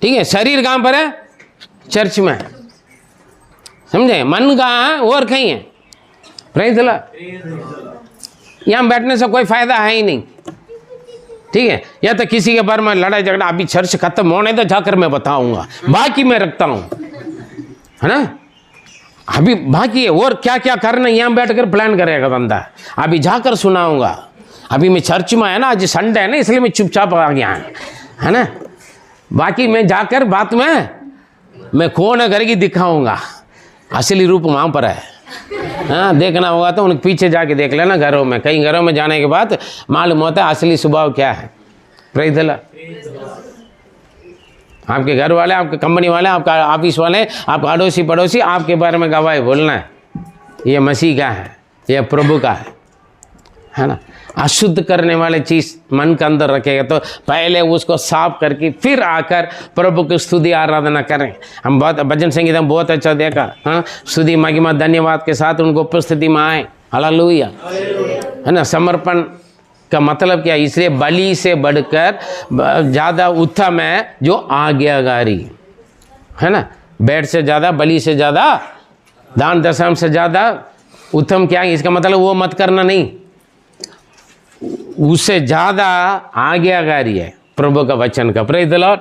Speaker 1: ठीक है। शरीर कहाँ पर है? चर्च में, समझे। मन कहाँ है? और कहीं है। Praise the Lord. यहाँ बैठने से कोई फायदा है ही नहीं, ठीक है। या तो किसी के बारे में लड़ाई झगड़ा, अभी चर्च खत्म होने तो जाकर मैं बताऊंगा, बाकी मैं रखता हूं, है ना। अभी बाकी है, और क्या क्या करना यहाँ बैठकर प्लान करेगा बंदा, अभी जाकर सुनाऊंगा। अभी मैं चर्च में है ना, आज संडे है ना, इसलिए मैं चुपचाप आ गया है ना। बाकी मैं जाकर बात में मैं कौन है करके दिखाऊंगा, असली रूप वहां पर है। हाँ, देखना होगा तो उनके पीछे जाके देख लेना घरों में। कई घरों में जाने के बाद मालूम होता है असली स्वभाव क्या है। Praise the Lord. आपके घर वाले, आपके कंपनी वाले, आपका ऑफिस वाले, आपका अड़ोसी पड़ोसी आपके बारे में गवाही बोलना है, ये मसीह का है, ये प्रभु का है ना। अशुद्ध करने वाले चीज़ मन के अंदर रखेगा तो पहले उसको साफ करके फिर आकर प्रभु की स्तुति आराधना करें। हम बहुत भजन संगीत में बहुत अच्छा देखा, हाँ, स्तुति महिमा धन्यवाद के साथ उनको उपस्थिति में आए। हालेलुया, है ना। समर्पण का मतलब क्या है? इसलिए बलि से बढ़कर ज़्यादा उत्तम है जो आज्ञाकारी है ना। भेंट से ज़्यादा, बलि से ज़्यादा, दान दशम से ज़्यादा उत्तम क्या है? इसका मतलब वो मत करना नहीं, उससे ज़्यादा आज्ञाकारी है प्रभु का वचन का। Praise the Lord,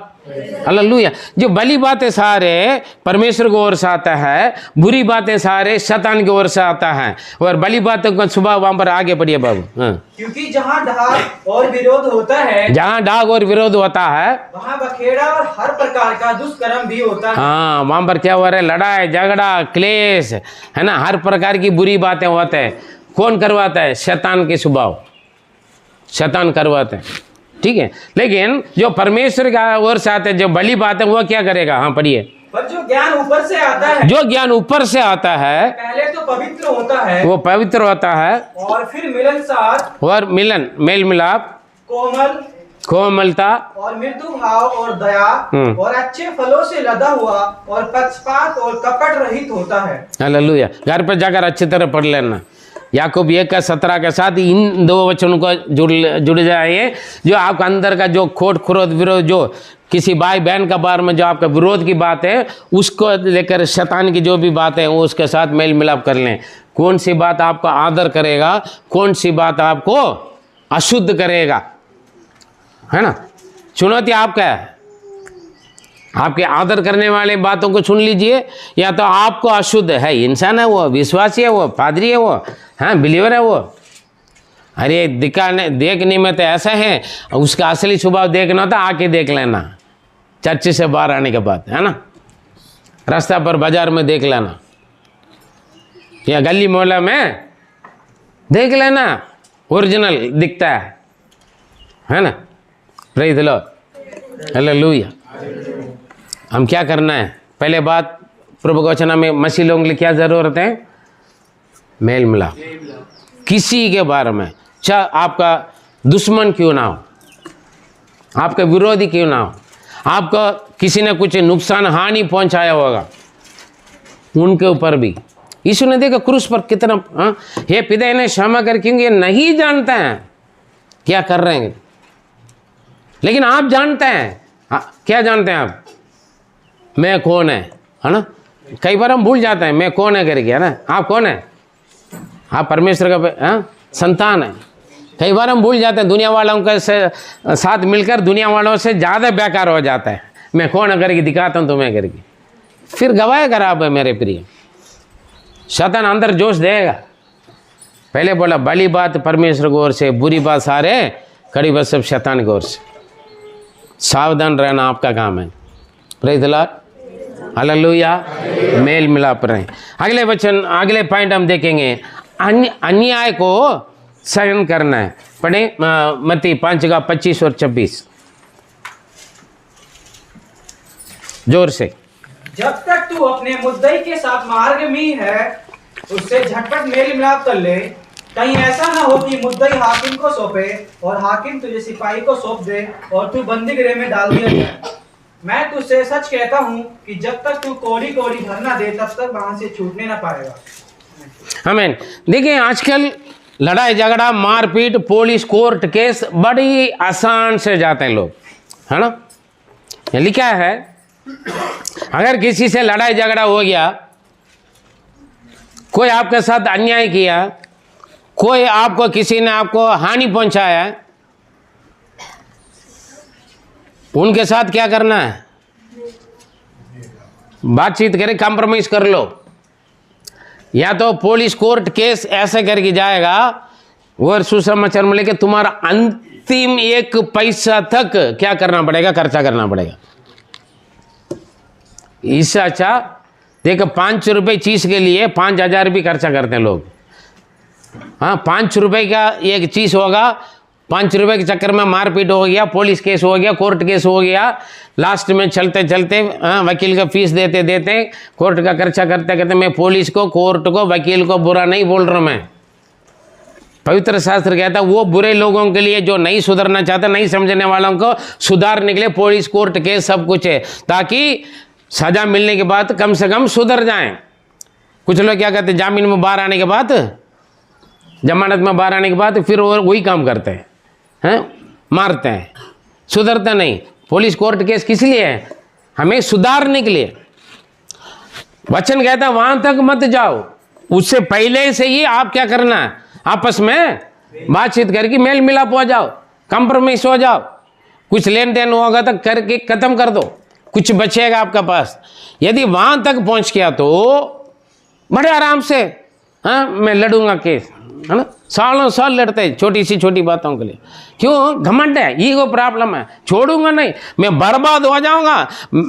Speaker 1: hallelujah. जो भली बातें सारे परमेश्वर की ओर से आता है, बुरी बातें सारे शैतान की ओर से आता है। और भली बातों का सुबह वहां पर आगे पढ़िए बाबू। हाँ,
Speaker 2: क्योंकि जहाँ डाक और विरोध होता है,
Speaker 1: जहाँ डाक और विरोध होता है
Speaker 2: वहाँ बखेड़ा और हर प्रकार का दुष्कर्म भी होता है।
Speaker 1: हाँ, वहां पर क्या हो रहा है? लड़ाई झगड़ा क्लेश, है ना। हर प्रकार की बुरी बातें होते हैं। कौन करवाता है? शैतान के स्वभाव, शैतान करवाते हैं, ठीक है। लेकिन जो परमेश्वर का ओर से आते हैं, जो भली बात है, वो क्या करेगा? हाँ, पढ़िए।
Speaker 2: पर जो ज्ञान ऊपर से आता है,
Speaker 1: जो ज्ञान ऊपर से आता है
Speaker 2: पहले तो पवित्र होता है,
Speaker 1: वो पवित्र होता है,
Speaker 2: और फिर मिलनसार
Speaker 1: और मिलन, मेल मिलाप, कोमलता
Speaker 2: और मृदु भाव और दया और अच्छे फलों से लदा हुआ और पक्षपात और कपट रहित होता है।
Speaker 1: हालेलुया। घर पर जाकर अच्छी तरह पढ़ लेना। याकूब 1:17 के साथ इन दो वचनों को जुड़ जाइए। जो आपका अंदर का जो खोट क्रोध विरोध, जो किसी भाई बहन का बारे में जो आपका विरोध की बात है, उसको लेकर शैतान की जो भी बात है वो उसके साथ मेल मिलाप कर लें। कौन सी बात आपका आदर करेगा, कौन सी बात आपको अशुद्ध करेगा, है ना। चुनौती आपका है। आपके आदर करने वाले बातों को सुन लीजिए, या तो आपको अशुद्ध है, इंसान है वो, विश्वासी है वो, पादरी है वो, हाँ, बिलीवर है वो। अरे दिखाने देखने में तो ऐसा है, उसका असली स्वभाव देखना तो आके देख लेना चर्च से बाहर आने के बाद, है ना। रास्ता पर बाजार में देख लेना, या गली मोहल्ला में देख लेना, ओरिजिनल दिखता है ना। Praise the Lord, hallelujah. हम क्या करना है? पहले बात, प्रभु के वचन में मसीह लोगों के लिए क्या जरूरत है? मेल मिलाप। किसी के बारे में, चाहे आपका दुश्मन क्यों ना हो, आपका विरोधी क्यों ना हो, आपको किसी ने कुछ नुकसान हानि पहुंचाया होगा, उनके ऊपर भी यीशु ने देखा क्रूस पर कितना, हाँ, ये पिता ने क्षमा कर, क्योंकि ये नहीं जानते हैं क्या कर रहे हैं। लेकिन आप जानते हैं, हाँ, क्या जानते हैं आप? मैं कौन है ना। कई बार हम भूल जाते हैं मैं कौन है करके, है ना। आप कौन है? आप परमेश्वर का, हाँ, संतान है। कई बार हम भूल जाते हैं, दुनिया वालों के साथ मिलकर दुनिया वालों से ज़्यादा बेकार हो जाता है। मैं कौन करके दिखाता हूँ तुम्हें करके, फिर गवाह खराब है मेरे प्रिय। शैतान अंदर जोश देगा। पहले बोला भली बात परमेश्वर की ओर से, बुरी बात सारे कड़ी बात सब शैतान की ओर से। सावधान रहना आपका काम है। Praise the Lord, hallelujah. मेल मिलाप रहें। अगले वचन, अगले पॉइंट हम देखेंगे, अन्याय को सहन करना है। पढ़े मत्ती 5:25 और 26 जोर से।
Speaker 2: जब तक तू अपने मुद्दई के साथ मार्ग में है, उससे झटपट मेल मिलाप कर ले। कहीं ऐसा ना हो कि मुद्दई हाकिम को सौंपे और हाकिम तुझे सिपाही को सौंप दे और तू बंदी गृह में डाल दिया जाए। मैं तुझसे सच कहता हूँ कि जब तक तू कोड़ी कोड़ी भर ना दे, तब तक वहां से छूटने ना पाएगा। आमीन।
Speaker 1: देखिए आजकल लड़ाई झगड़ा मारपीट पुलिस कोर्ट केस बड़ी आसान से जाते हैं लोग, है ना। ये लिखा है अगर किसी से लड़ाई झगड़ा हो गया, कोई आपके साथ अन्याय किया, कोई आपको किसी ने आपको हानि पहुंचाया, उनके साथ क्या करना है? बातचीत करें, कॉम्प्रोमाइज कर लो। या तो पुलिस कोर्ट केस ऐसे करके जाएगा और सुसमाचार में लेके तुम्हारा अंतिम एक पैसा तक क्या करना पड़ेगा? खर्चा करना पड़ेगा। इससे अच्छा देखो 5 रुपये चीज़ के लिए 5,000 भी खर्चा करते हैं लोग। हाँ, 5 रुपये का एक चीज़ होगा, 5 रुपये के चक्कर में मारपीट हो गया, पुलिस केस हो गया, कोर्ट केस हो गया, लास्ट में चलते चलते वकील का फीस देते देते कोर्ट का खर्चा करते करते, मैं पुलिस को, कोर्ट को, वकील को बुरा नहीं बोल रहा मैं। पवित्र शास्त्र कहता है वो बुरे लोगों के लिए जो नहीं सुधरना चाहते, नहीं समझने वालों को सुधारने के लिए पुलिस, कोर्ट केस सब कुछ है, ताकि सजा मिलने के बाद कम से कम सुधर जाएं। कुछ लोग क्या कहते हैं, जामीन में बाहर आने के बाद, जमानत में बाहर आने के बाद फिर वही काम करते हैं, मारते हैं, सुधरते नहीं। पुलिस कोर्ट केस किस लिए है? हमें सुधारने के लिए। वचन कहता है वहां तक मत जाओ, उससे पहले से ही आप क्या करना है, आपस में बातचीत करके मेल मिलाप हो जाओ, कंप्रोमाइज हो जाओ, कुछ लेन देन होगा तो करके खत्म कर दो, कुछ बचेगा आपका पास। यदि वहां तक पहुंच गया तो बड़े आराम से, हाँ मैं लड़ूंगा केस, है ना, सालों साल लड़ते हैं छोटी सी छोटी बातों के लिए। क्यों? घमंड है, ईगो प्रॉब्लम है, छोड़ूंगा नहीं, मैं बर्बाद हो जाऊंगा,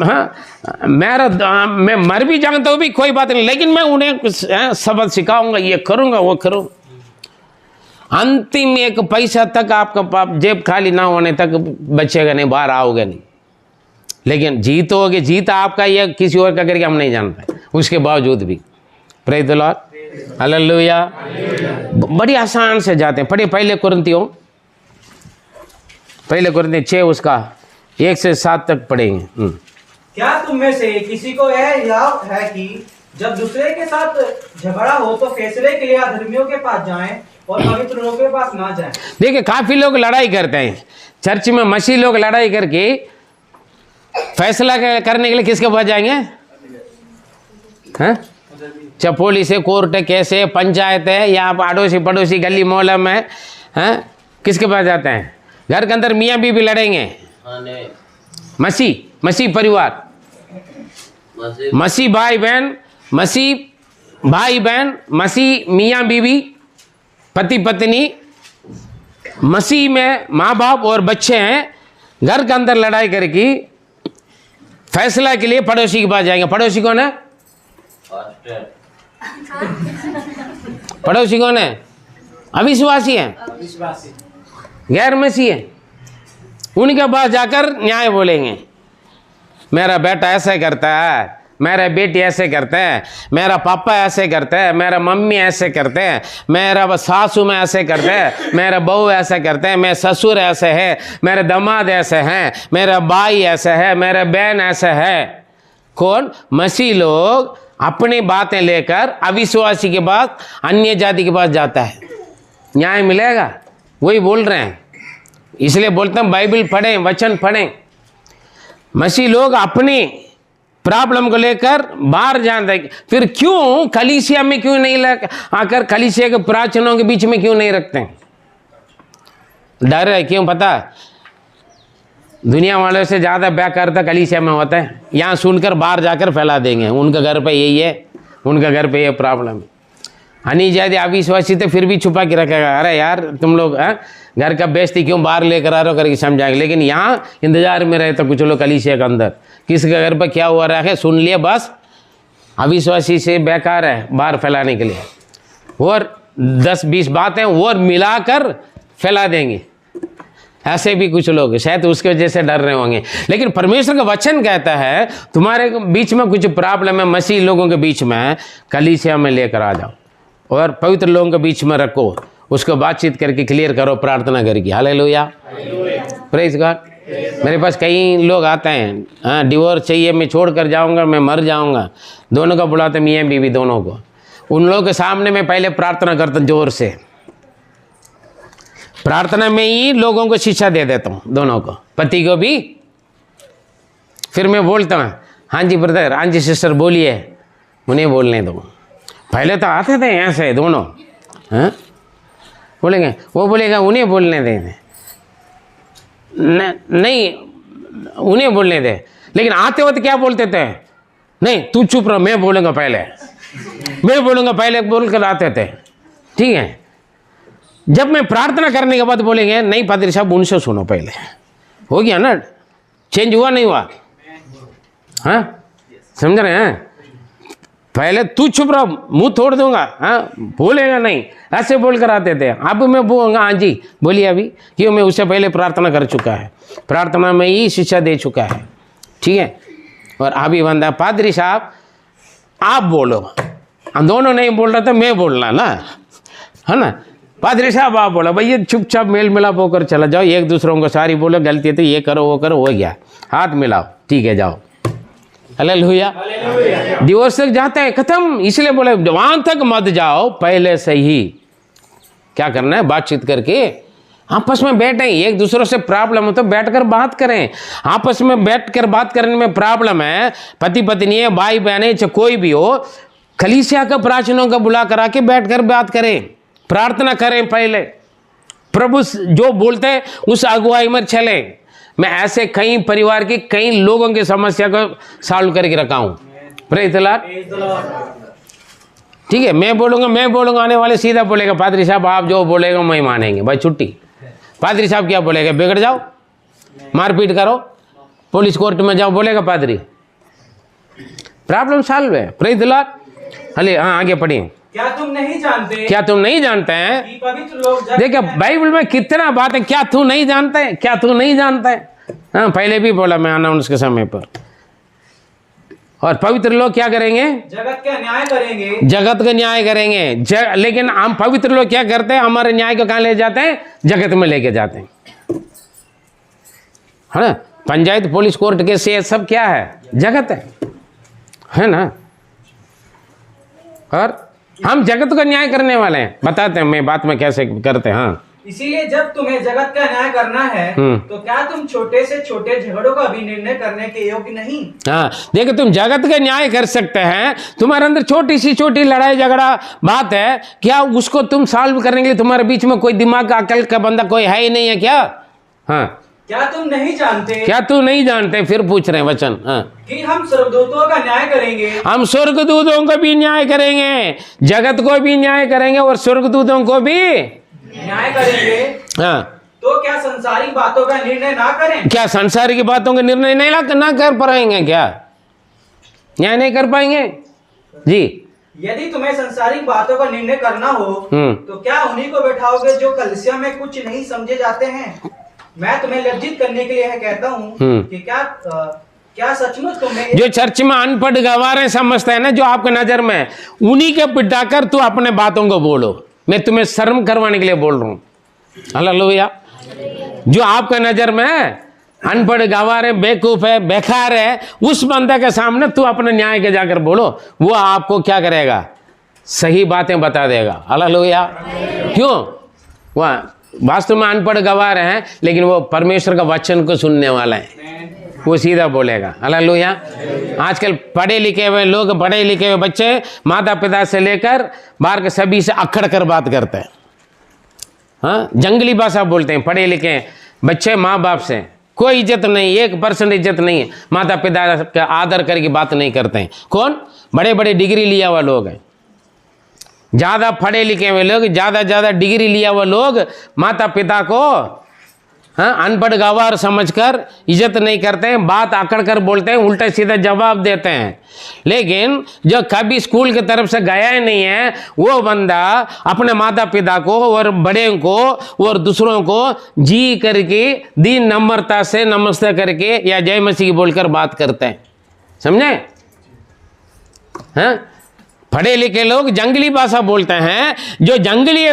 Speaker 1: हाँ मैं मर भी जाऊंगा तो भी कोई बात नहीं, लेकिन मैं उन्हें सबक सिखाऊंगा, ये करूंगा वो करूँ। अंतिम एक पैसा तक आपका जेब खाली ना होने तक बचेगा नहीं, बाहर आओगे नहीं। लेकिन जीत होगे, जीत आपका या किसी और का करके हम नहीं जानते, उसके बावजूद भी। Praise the Lord, hallelujah. बड़ी आसान से जाते हैं। पढ़िए पहले कुरिन्थियों 6 उसका 1 से 7 तक पढ़ेंगे।
Speaker 2: क्या तुम में से किसी को यह याद है कि जब दूसरे के साथ झगड़ा हो तो फैसले के लिए अधर्मियों के पास जाएं और पवित्र लोगों के पास ना जाएं? देखिए काफी लोग लड़ाई करते हैं चर्च में, मसीह लोग लड़ाई करके फैसला करने के लिए किसके पास जाएंगे? हैं? चाहे पुलिस है, कोर्ट है, केस है, पंचायत है, या आप अड़ोसी पड़ोसी गली मोहल्ला में हैं, किसके पास जाते हैं? घर के अंदर मियाँ बीवी लड़ेंगे, मसीह परिवार, मसीह भाई बहन, मसीह मियाँ बीवी, पति पत्नी, मसीह में माँ बाप और बच्चे हैं। घर के अंदर लड़ाई करके फैसला के लिए पड़ोसी के पास जाएंगे। पड़ोसी कौन है? पड़ोसी कौन है? अविश्वासी है, गैर मसीही है। उनके पास जाकर न्याय बोलेंगे, मेरा बेटा ऐसे करता है, मेरा बेटी ऐसे करते हैं, मेरा पापा ऐसे करते हैं, मेरा मम्मी ऐसे करते हैं, मेरा सासू में ऐसे करते हैं, मेरा बहू ऐसे करते हैं, मेरे ससुर ऐसे है, मेरे दामाद ऐसे हैं, मेरा भाई ऐसे है, मेरा बहन ऐसे है। कौन? मसीह लोग अपनी बातें लेकर अविश्वासी के पास, अन्य जाति के पास जाता है, न्याय मिलेगा। वही बोल रहे हैं, इसलिए बोलते हैं बाइबल पढ़ें, वचन पढ़ें। मसीह लोग अपनी प्रॉब्लम को लेकर बाहर जान रहे, फिर क्यों कलीसिया में क्यों नहीं आकर कलीसिया के प्राचीनों के बीच में क्यों नहीं रखते हैं? डर है, क्यों पता? दुनिया वालों से ज़्यादा बेकार कलीसिया में होता है, यहाँ सुनकर बाहर जाकर फैला देंगे, उनका घर पे यही है, उनका घर पे ये प्रॉब्लम है। हनी जाति अविश्वासी तो फिर भी छुपा के रखेगा, अरे यार तुम लोग घर का बेइज्जती क्यों बाहर लेकर आ रहे हो करके समझाएंगे। लेकिन यहाँ इंतजार में रहे तो कुछ लोग कलीसिया के अंदर किसके घर पर क्या हुआ रहा है सुन लिया, बस अविश्वासी से बेकार है बाहर फैलाने के लिए, और 10-20 बातें और मिलाकर फैला देंगे। ऐसे भी कुछ लोग शायद उसके वजह से डर रहे होंगे। लेकिन परमेश्वर का वचन कहता है तुम्हारे बीच में कुछ प्रॉब्लम है, मसीह लोगों के बीच में, कलीसिया में लेकर आ जाओ और पवित्र लोगों के बीच में रखो, उसको बातचीत करके क्लियर करो, प्रार्थना करके। Hallelujah, praise God. मेरे पास कई लोग आते हैं, हाँ डिवोर्स चाहिए, मैं छोड़ कर जाऊँगा, मैं मर जाऊँगा, दोनों को बुलाते मियाँ बीवी दोनों को। उन लोगों के सामने मैं पहले प्रार्थना करता हूँ जोर से, प्रार्थना में ही लोगों को शिक्षा दे देता हूँ, दोनों को, पति को भी। फिर मैं बोलता हूँ हाँ जी ब्रदर, हाँ जी सिस्टर बोलिए, उन्हें बोलने दो। पहले तो आते थे ऐसे दोनों, हाँ बोलेंगे, वो बोलेगा उन्हें बोलने दे, नहीं उन्हें बोलने दे। लेकिन आते वक्त क्या बोलते थे, नहीं तू चुप रहो, मैं बोलूँगा पहले, मैं बोलूँगा पहले, बोल कर आते थे। ठीक है, जब मैं प्रार्थना करने के बाद बोलेंगे नहीं पादरी साहब उनसे सुनो पहले, हो गया ना, चेंज हुआ नहीं हुआ? हाँ समझ रहे हैं?
Speaker 1: पहले तू चुप रहो, मुंह तोड़ दूंगा, हाँ बोलेगा नहीं, ऐसे बोल कर आते थे। अब मैं बोलूँगा हाँ जी बोलिए अभी, क्यों मैं उससे पहले प्रार्थना कर चुका है, प्रार्थना में ही शिक्षा दे चुका है, ठीक है। और अभी बंदा पादरी साहब आप बोलो, हम दोनों नहीं बोल रहे तो मैं बोलना ना, है ना। पादरी साहब आप बोलो, भैया चुपचाप मेल मिलाप होकर चला जाओ, एक दूसरों को सारी बोलो, गलती है तो ये करो वो करो, हो गया, हाथ मिलाओ, ठीक है जाओ, हालेलुया। डिवोर्स तक जाते हैं, खत्म। इसलिए बोले वहां तक मत जाओ, पहले से ही क्या करना है, बातचीत करके आपस में बैठे, एक दूसरों से प्रॉब्लम हो तो बैठकर बात करें। आपस में बैठकर बात करने में प्रॉब्लम है, पति पत्नी है, भाई बहन है, चाहे कोई भी हो, कलीसिया का प्राचीनों का बुला करा के बैठकर बात करें, प्रार्थना करें, पहले प्रभु जो बोलते हैं उस अगुवाई में चले। मैं ऐसे कई परिवार की कई लोगों की समस्या को सॉल्व करके रखा हूं, प्रेज़ द लॉर्ड, ठीक है। मैं बोलूंगा, आने वाले सीधा बोलेगा पादरी साहब आप जो बोलेगा मैं मानेंगे, भाई छुट्टी। पादरी साहब क्या बोलेगा, बिगड़ जाओ, मारपीट करो, पुलिस कोर्ट में जाओ, बोलेगा पादरी, प्रॉब्लम सॉल्व है, प्रेज़ द लॉर्ड। हले हाँ आगे पढ़िए।
Speaker 2: क्या तुम नहीं जानते,
Speaker 1: क्या तुम नहीं जानते हैं
Speaker 2: कि पवित्र लोग
Speaker 1: देखिए बाइबल में कितना बात है, क्या तू नहीं जानते हैं, क्या तू नहीं जानते हैं। हाँ पहले भी बोला मैं अनाउंस के समय पर। और पवित्र लोग क्या करेंगे,
Speaker 2: जगत का न्याय करेंगे,
Speaker 1: जगत का न्याय करेंगे। लेकिन हम पवित्र लोग क्या करते हैं, हमारे न्याय को कहाँ ले जाते हैं, जगत में लेके जाते हैं, है ना। पंचायत पुलिस कोर्ट के से सब क्या है, जगत है ना। और हम जगत का न्याय करने वाले हैं, बताते हैं मैं बात में कैसे करते हैं। हाँ
Speaker 2: इसीलिए जब तुम्हें जगत का न्याय करना है तो क्या तुम छोटे से छोटे झगड़ों का भी निर्णय करने के योग्य नहीं।
Speaker 1: हाँ देखो, तुम जगत का न्याय कर सकते हैं, तुम्हारे अंदर छोटी सी छोटी लड़ाई झगड़ा बात है, क्या उसको तुम सॉल्व करने के लिए तुम्हारे बीच में कोई दिमाग का अकल का बंदा कोई है ही नहीं है क्या। हाँ
Speaker 2: क्या तुम नहीं जानते,
Speaker 1: क्या तू नहीं जानते, फिर पूछ रहे हैं वचन, हाँ
Speaker 2: कि हम स्वर्गदूतों का न्याय करेंगे,
Speaker 1: हम स्वर्गदूतों को भी न्याय करेंगे, जगत को भी न्याय करेंगे और स्वर्गदूतों को भी
Speaker 2: न्याय करेंगे।
Speaker 1: हाँ
Speaker 2: तो क्या संसारिक बातों का निर्णय ना करें,
Speaker 1: क्या संसार की बातों का निर्णय नहीं ना कर पाएंगे, क्या न्याय नहीं कर पाएंगे जी।
Speaker 2: यदि तुम्हें संसारिक बातों का निर्णय करना हो तो क्या उन्हीं को बैठाओगे जो कलीसिया में कुछ नहीं समझे जाते हैं। मैं तुम्हें लज्जित करने के लिए यह कहता हूँ कि क्या सचमुच तुम्हें
Speaker 1: जो चर्च में अनपढ़ गवारे समझते हैं ना, जो आपके नजर में, उन्हीं के पिटाकर तू अपने बातों को बोलो। मैं तुम्हें शर्म करवाने के लिए बोल रहा हूँ, हालेलुया। जो आपके नजर में अनपढ़ गवार है, बेवकूफ है, बेकार है, उस बंदे के सामने तू अपने न्याय के जाकर बोलो, वो आपको क्या करेगा, सही बातें बता देगा, हालेलुया। क्यों, वह वास्तव में अनपढ़ गवार हैं, लेकिन वो परमेश्वर का वचन को सुनने वाला है, वो सीधा बोलेगा, हालेलुया। आजकल पढ़े लिखे हुए लोग, पढ़े लिखे हुए बच्चे माता पिता से लेकर बाहर के सभी से अखड़ कर बात करते हैं। हाँ जंगली भाषा बोलते हैं, पढ़े लिखे बच्चे माँ बाप से कोई इज्जत नहीं, 1% इज्जत नहीं है, माता पिता का आदर करके बात नहीं करते हैं। कौन, बड़े बड़े डिग्री लिया हुआ लोग हैं, ज़्यादा पढ़े लिखे हुए लोग, ज़्यादा डिग्री लिया हुआ लोग माता पिता को हाँ अनपढ़ गवार समझकर इज्जत नहीं करते हैं, बात आकड़ कर बोलते हैं, उल्टा सीधा जवाब देते हैं। लेकिन जो कभी स्कूल की तरफ से गया ही नहीं है, वो बंदा अपने माता पिता को और बड़े को और दूसरों को जी करके दीन नम्रता से नमस्ते करके या जय मसीह बोलकर बात करते हैं, समझे। हाँ पढ़े लिखे लोग जंगली भाषा बोलते हैं, जो जंगली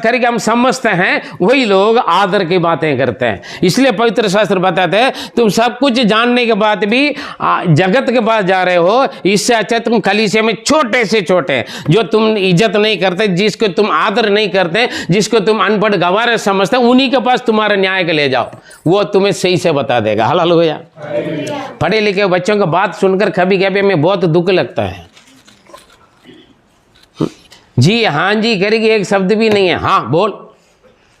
Speaker 1: करके हम समझते हैं वही लोग आदर की बातें करते हैं। इसलिए पवित्र शास्त्र बताते हैं, तुम सब कुछ जानने के बाद भी जगत के पास जा रहे हो, इससे अच्छा तुम कलीसिया में छोटे से छोटे, जो तुम इज्जत नहीं करते, जिसको तुम आदर नहीं करते, जिसको तुम अनपढ़ गवार समझते, उन्हीं के पास तुम्हारे न्याय के ले जाओ, वो तुम्हें सही से बता देगा, हालेलुया। पढ़े लिखे बच्चों की बात सुनकर कभी कभी हमें बहुत दुख लगता है, जी हाँ जी करेगी, एक शब्द भी नहीं है, हाँ बोल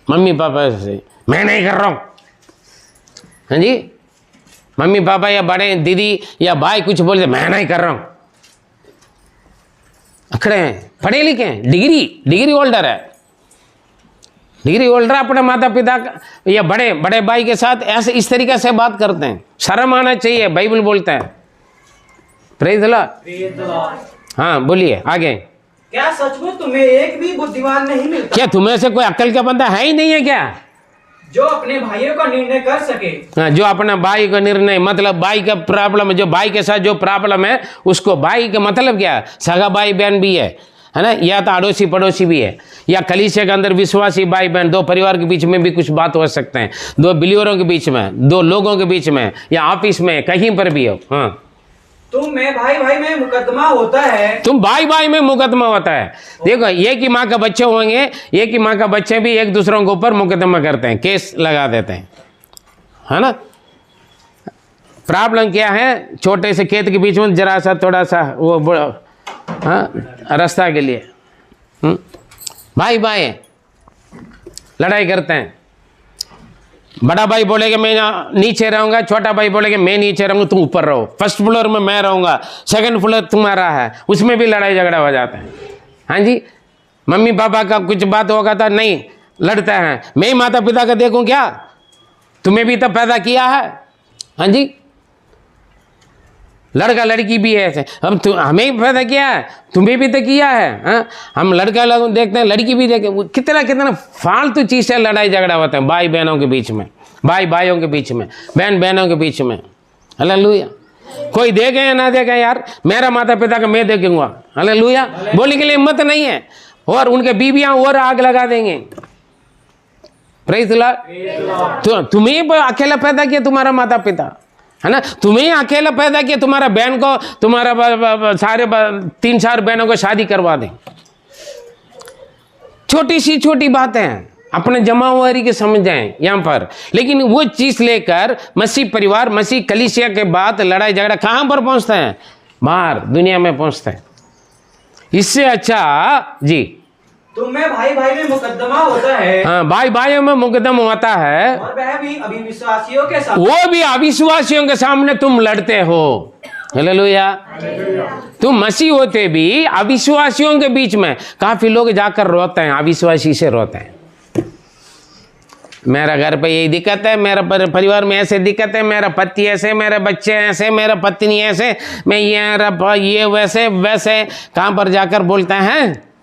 Speaker 1: मम्मी पापा से, मैं नहीं कर रहा हूँ, हाँ जी। मम्मी पापा या बड़े दीदी या भाई कुछ बोलते, मैं नहीं कर रहा हूँ, अखड़े हैं, पढ़े लिखे हैं, डिग्री होल्डर है, डिग्री होल्डर अपने माता पिता या बड़े भाई के साथ ऐसे इस तरीके से बात करते हैं। शर्म आना चाहिए, बाइबल बोलता है, प्रेज़ द लॉर्ड, हाँ बोलिए आगे।
Speaker 2: क्या सचमुच तुम्हें एक भी बुद्धिमान नहीं मिलता
Speaker 1: क्या तुम्हें से कोई अक्ल का बंदा है ही नहीं है क्या,
Speaker 2: जो अपने भाइयों का निर्णय कर सके?
Speaker 1: हाँ, जो अपना भाई का निर्णय, मतलब भाई का प्रॉब्लम है, जो भाई के साथ जो प्रॉब्लम है उसको, भाई का मतलब क्या है, सगा भाई बहन भी है ना, या तो अड़ोसी पड़ोसी भी है, या कलीसिया के अंदर विश्वासी भाई बहन, दो परिवार के बीच में भी कुछ बात हो सकते हैं, दो बिलीवरों के बीच में, दो लोगों के बीच में, या ऑफिस में, कहीं पर भी हो। हाँ,
Speaker 2: तुम में भाई भाई में मुकदमा होता है।
Speaker 1: तुम भाई भाई में मुकदमा होता है। देखो, एक ही माँ का बच्चे होंगे, एक ही माँ का बच्चे भी एक दूसरों के ऊपर मुकदमा करते हैं, केस लगा देते हैं, है ना। प्रॉब्लम क्या है, छोटे से खेत के बीच में जरा सा थोड़ा सा वो रास्ता के लिए भाई भाई लड़ाई करते हैं। बड़ा भाई बोलेगा मैं नीचे रहूंगा, छोटा भाई बोलेगा मैं नीचे रहूंगा, तुम ऊपर रहो, फर्स्ट फ्लोर में मैं रहूंगा, सेकंड फ्लोर तुम्हारा है, उसमें भी लड़ाई झगड़ा हो जाता है। हाँ जी, मम्मी पापा का कुछ बात होगा तो नहीं लड़ता है, मैं ही माता पिता का देखूं क्या, तुम्हें भी तो पैदा किया है। हाँ जी, लड़का लड़की भी है ऐसे, हम हमें ही पैदा किया है, तुम्हें भी तो किया है। हाँ, हम लड़का लोग देखते हैं, लड़की भी देखते हैं, कितना कितना फालतू चीज़ से लड़ाई झगड़ा होता है, भाई बहनों के बीच में, भाई भाइयों के बीच में, बहन बहनों के बीच में। हालेलुया। कोई देखे या ना देखे यार, मेरा माता पिता का मैं देखूंगा। हालेलुया। बोलने के लिए हिम्मत नहीं है, और उनके बीबियां और आग लगा देंगे। Praise the Lord. तुम्हें अकेला पैदा किया तुम्हारा माता पिता, है ना, तुम्हें अकेला पैदा किया, तुम्हारा बहन को, तुम्हारा सारे 3-4 बहनों को शादी करवा दें। छोटी सी छोटी बातें हैं, अपने जमावारी के समझ जाएं यहाँ पर, लेकिन वो चीज लेकर मसीह परिवार, मसीह कलीसिया के बाद लड़ाई झगड़ा कहाँ पर पहुंचते हैं, बाहर दुनिया में पहुंचते हैं। इससे अच्छा जी,
Speaker 2: तुम में भाई भाई में मुकदमा होता है।
Speaker 1: हाँ, भाई भाइयों में मुकदमा होता है,
Speaker 2: और वह भी अविश्वासियों के साथ,
Speaker 1: वो भी अविश्वासियों के सामने तुम लड़ते हो। हालेलुया। तुम मसीह होते भी अविश्वासियों के बीच में, काफी लोग जाकर रोते हैं, अविश्वासी से रोते हैं, मेरा घर पे यही दिक्कत है, मेरा परिवार में ऐसे दिक्कत है, मेरा पति ऐसे, मेरे बच्चे ऐसे, मेरा पत्नी ऐसे, मैं ये वैसे वैसे, कहाँ पर जाकर बोलते हैं,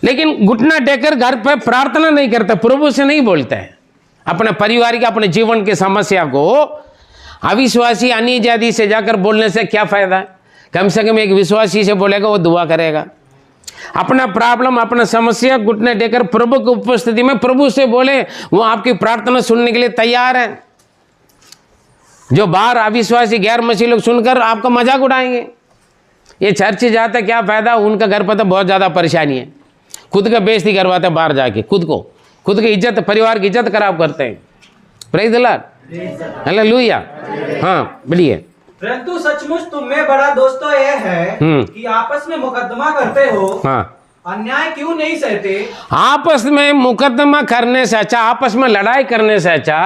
Speaker 1: लेकिन घुटना टेकर घर पे प्रार्थना नहीं करते, प्रभु से नहीं बोलते हैं अपने परिवार की, अपने जीवन की समस्या को अविश्वासी अन्य जाति से जाकर बोलने से क्या फायदा है। कम से कम एक विश्वासी से बोलेगा, वो दुआ करेगा, अपना प्रॉब्लम, अपना समस्या घुटने टेकर प्रभु की उपस्थिति में प्रभु से बोले, वो आपकी प्रार्थना सुनने के लिए तैयार है। जो बाहर अविश्वासी गैर मसीही लोग सुनकर आपका मजाक उड़ाएंगे, ये चर्च जाते क्या फायदा, उनका घर पर तो बहुत ज्यादा परेशानी है, खुद का बेइज्जती करवाते हैं बाहर जाके, खुद की इज्जत, परिवार की इज्जत खराब करते हैं। Praise the Lord. हालेलुया। हाँ बोलिए।
Speaker 2: परंतु सचमुच तुम में बड़ा दोष तो यह है कि आपस में मुकदमा करते हो।
Speaker 1: हाँ,
Speaker 2: अन्याय क्यों नहीं सहते?
Speaker 1: आपस में मुकदमा करने से अच्छा, आपस में लड़ाई करने से अच्छा,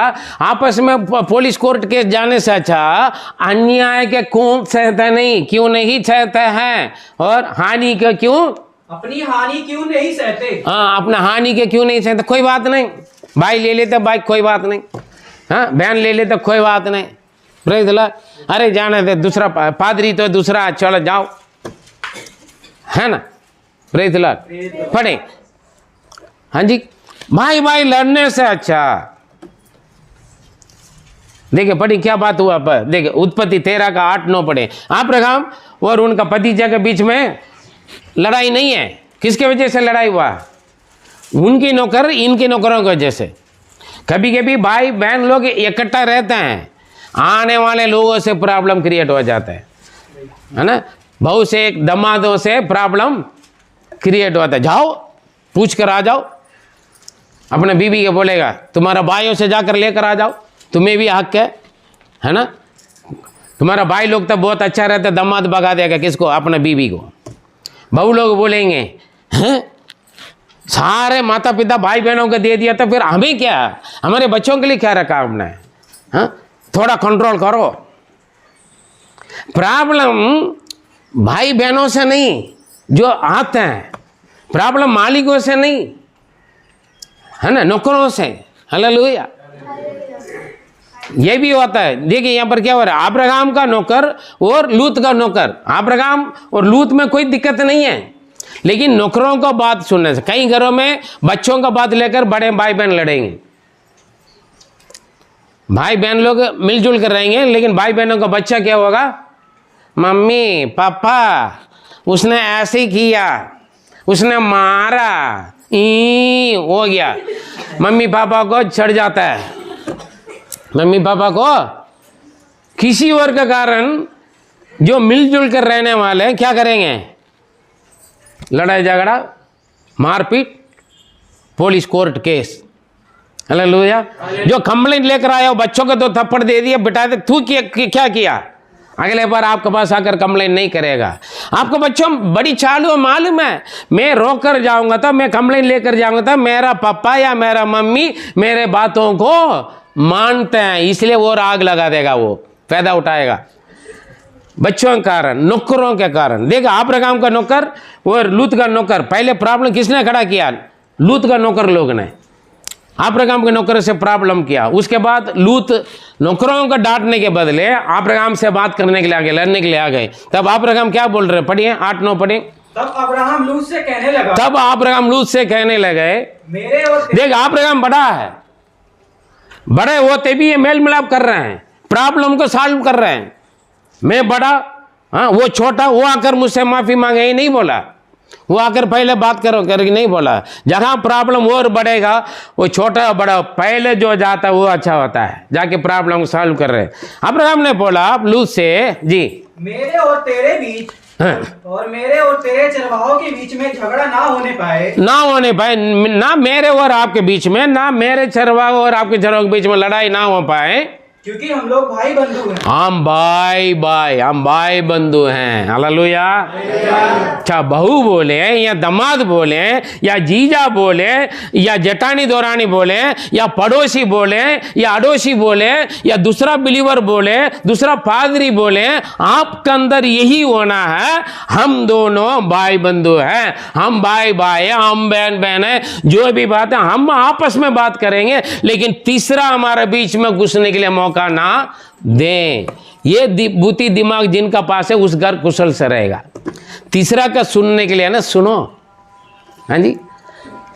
Speaker 1: आपस में पुलिस कोर्ट केस जाने से अच्छा, अन्याय के कौन सहते नहीं, क्यों नहीं सहते हैं, और हानि के क्यों,
Speaker 2: अपनी हानि क्यों नहीं सहते?
Speaker 1: हाँ, अपना हानि के क्यों नहीं सहते। कोई बात नहीं, भाई ले लेते बाइक, कोई बात नहीं, हाँ, बहन ले लेते, कोई बात नहीं। Praise the Lord. अरे जाने दे, दूसरा पादरी तो दूसरा, चलो जाओ, है ना। Praise the Lord. पढ़े। हाँ जी, भाई भाई लड़ने से अच्छा, देखिए पढ़ी क्या बात हुआ पर, देखिए उत्पत्ति 13 का 8-9 पढ़े। अब्राहम और उनका भतीजा के बीच में लड़ाई नहीं है, किसके वजह से लड़ाई हुआ, उनकी नौकर इनके नौकरों की वजह से। कभी कभी भाई बहन लोग इकट्ठा रहते हैं, आने वाले लोगों से प्रॉब्लम क्रिएट हो जाता है ना, बहू से, एक दमादों से प्रॉब्लम क्रिएट होता है। जाओ पूछ कर आ जाओ, अपने बीवी के बोलेगा तुम्हारा भाइयों से जाकर लेकर आ जाओ, तुम्हें भी हक है ना। तुम्हारा भाई लोग तो बहुत अच्छा रहता है, दमाद भगा देगा किसको, अपने बीवी को। बहू लोग बोलेंगे हैं, सारे माता पिता भाई बहनों को दे दिया तो फिर हमें क्या, हमारे बच्चों के लिए क्या रखा हमने, हाँ, थोड़ा कंट्रोल करो। प्रॉब्लम भाई बहनों से नहीं जो आते हैं, प्रॉब्लम मालिकों से नहीं, है ना, नौकरों से। हालेलुया। ये भी होता है। देखिए यहाँ पर क्या हो रहा है, अब्राहम का नौकर और लूत का नौकर। अब्राहम और लूत में कोई दिक्कत नहीं है, लेकिन नौकरों का बात सुनने से कई घरों में बच्चों का बात लेकर बड़े भाई बहन लड़ेंगे। भाई बहन लोग मिलजुल कर रहेंगे, लेकिन भाई बहनों का बच्चा क्या होगा, मम्मी पापा उसने ऐसे ही किया, उसने मारा, हो गया। मम्मी पापा को चढ़ जाता है, मम्मी पापा को किसी और के कारण जो मिलजुल कर रहने वाले हैं क्या करेंगे, लड़ाई झगड़ा, मारपीट, पुलिस कोर्ट केस। हालेलुया। जो कंप्लेंट लेकर आया हो बच्चों को तो थप्पड़ दे दिया, बिठा दे, तू क्या किया, अगले बार आपके पास आकर कंप्लेंट नहीं करेगा। आपको बच्चों बड़ी चालू मालूम है, मैं रोक कर जाऊंगा तो, मैं कंप्लेंट लेकर जाऊंगा तो मेरा पापा या मेरा मम्मी मेरे बातों को मानते हैं, इसलिए वो आग लगा देगा, वो फायदा उठाएगा बच्चों के कारण, नौकरों के कारण। देखा अब्राहम का नौकर और लूत का नौकर, पहले प्रॉब्लम किसने खड़ा किया, लूत का नौकर लोग ने अब्राहम के नौकर से प्रॉब्लम किया। उसके बाद लूत नौकरों को डांटने के बदले अब्राहम से बात करने के लिए आगे, लड़ने के लिए आ गए। तब अब्राहम क्या बोल रहे, पढ़िए 8-9 पढ़िए।
Speaker 2: तब अब्राहम लूत से कहने लगा,
Speaker 1: तब अब्राहम लूत से कहने लगे,
Speaker 2: मेरे और
Speaker 1: देख अब्राहम बड़ा है, बड़े होते भी ये मेल मिलाप कर रहे हैं, प्रॉब्लम को सॉल्व कर रहे हैं। मैं बड़ा, हाँ वो छोटा, वो आकर मुझसे माफी मांगे, ये नहीं बोला, वो आकर पहले बात करो करके नहीं बोला। जहां प्रॉब्लम और बढ़ेगा वो छोटा बड़ा पहले जो जाता है वो अच्छा होता है, जाके प्रॉब्लम सॉल्व कर रहे। अब्राहम ने बोला लूत से, जी
Speaker 2: मेरे और तेरे बीच,
Speaker 1: हाँ,
Speaker 2: और मेरे और तेरे चरवाहों के बीच में झगड़ा ना होने पाए,
Speaker 1: ना मेरे और आपके बीच में, ना मेरे चरवाहों और आपके चरवाहों के बीच में लड़ाई ना हो पाए,
Speaker 2: क्योंकि हम लोग भाई बंधु हैं।
Speaker 1: हम भाई बंधु हैं। हालेलुया। अच्छा बहू बोले या दामाद बोले या जीजा बोले या जेठानी दौरानी बोले या पड़ोसी बोले या अड़ोसी बोले या दूसरा बिलीवर बोले, दूसरा पादरी बोले, आपके अंदर यही होना है, हम दोनों भाई बंधु हैं, हम भाई है, हम बहन बहन है। जो भी बात है हम आपस में बात करेंगे, लेकिन तीसरा हमारे बीच में घुसने के लिए मौका ना दें। ये बुद्धि दिमाग जिनका पास है उस घर कुशल से रहेगा। तीसरा का सुनने के लिए ना सुनो, हाँ जी,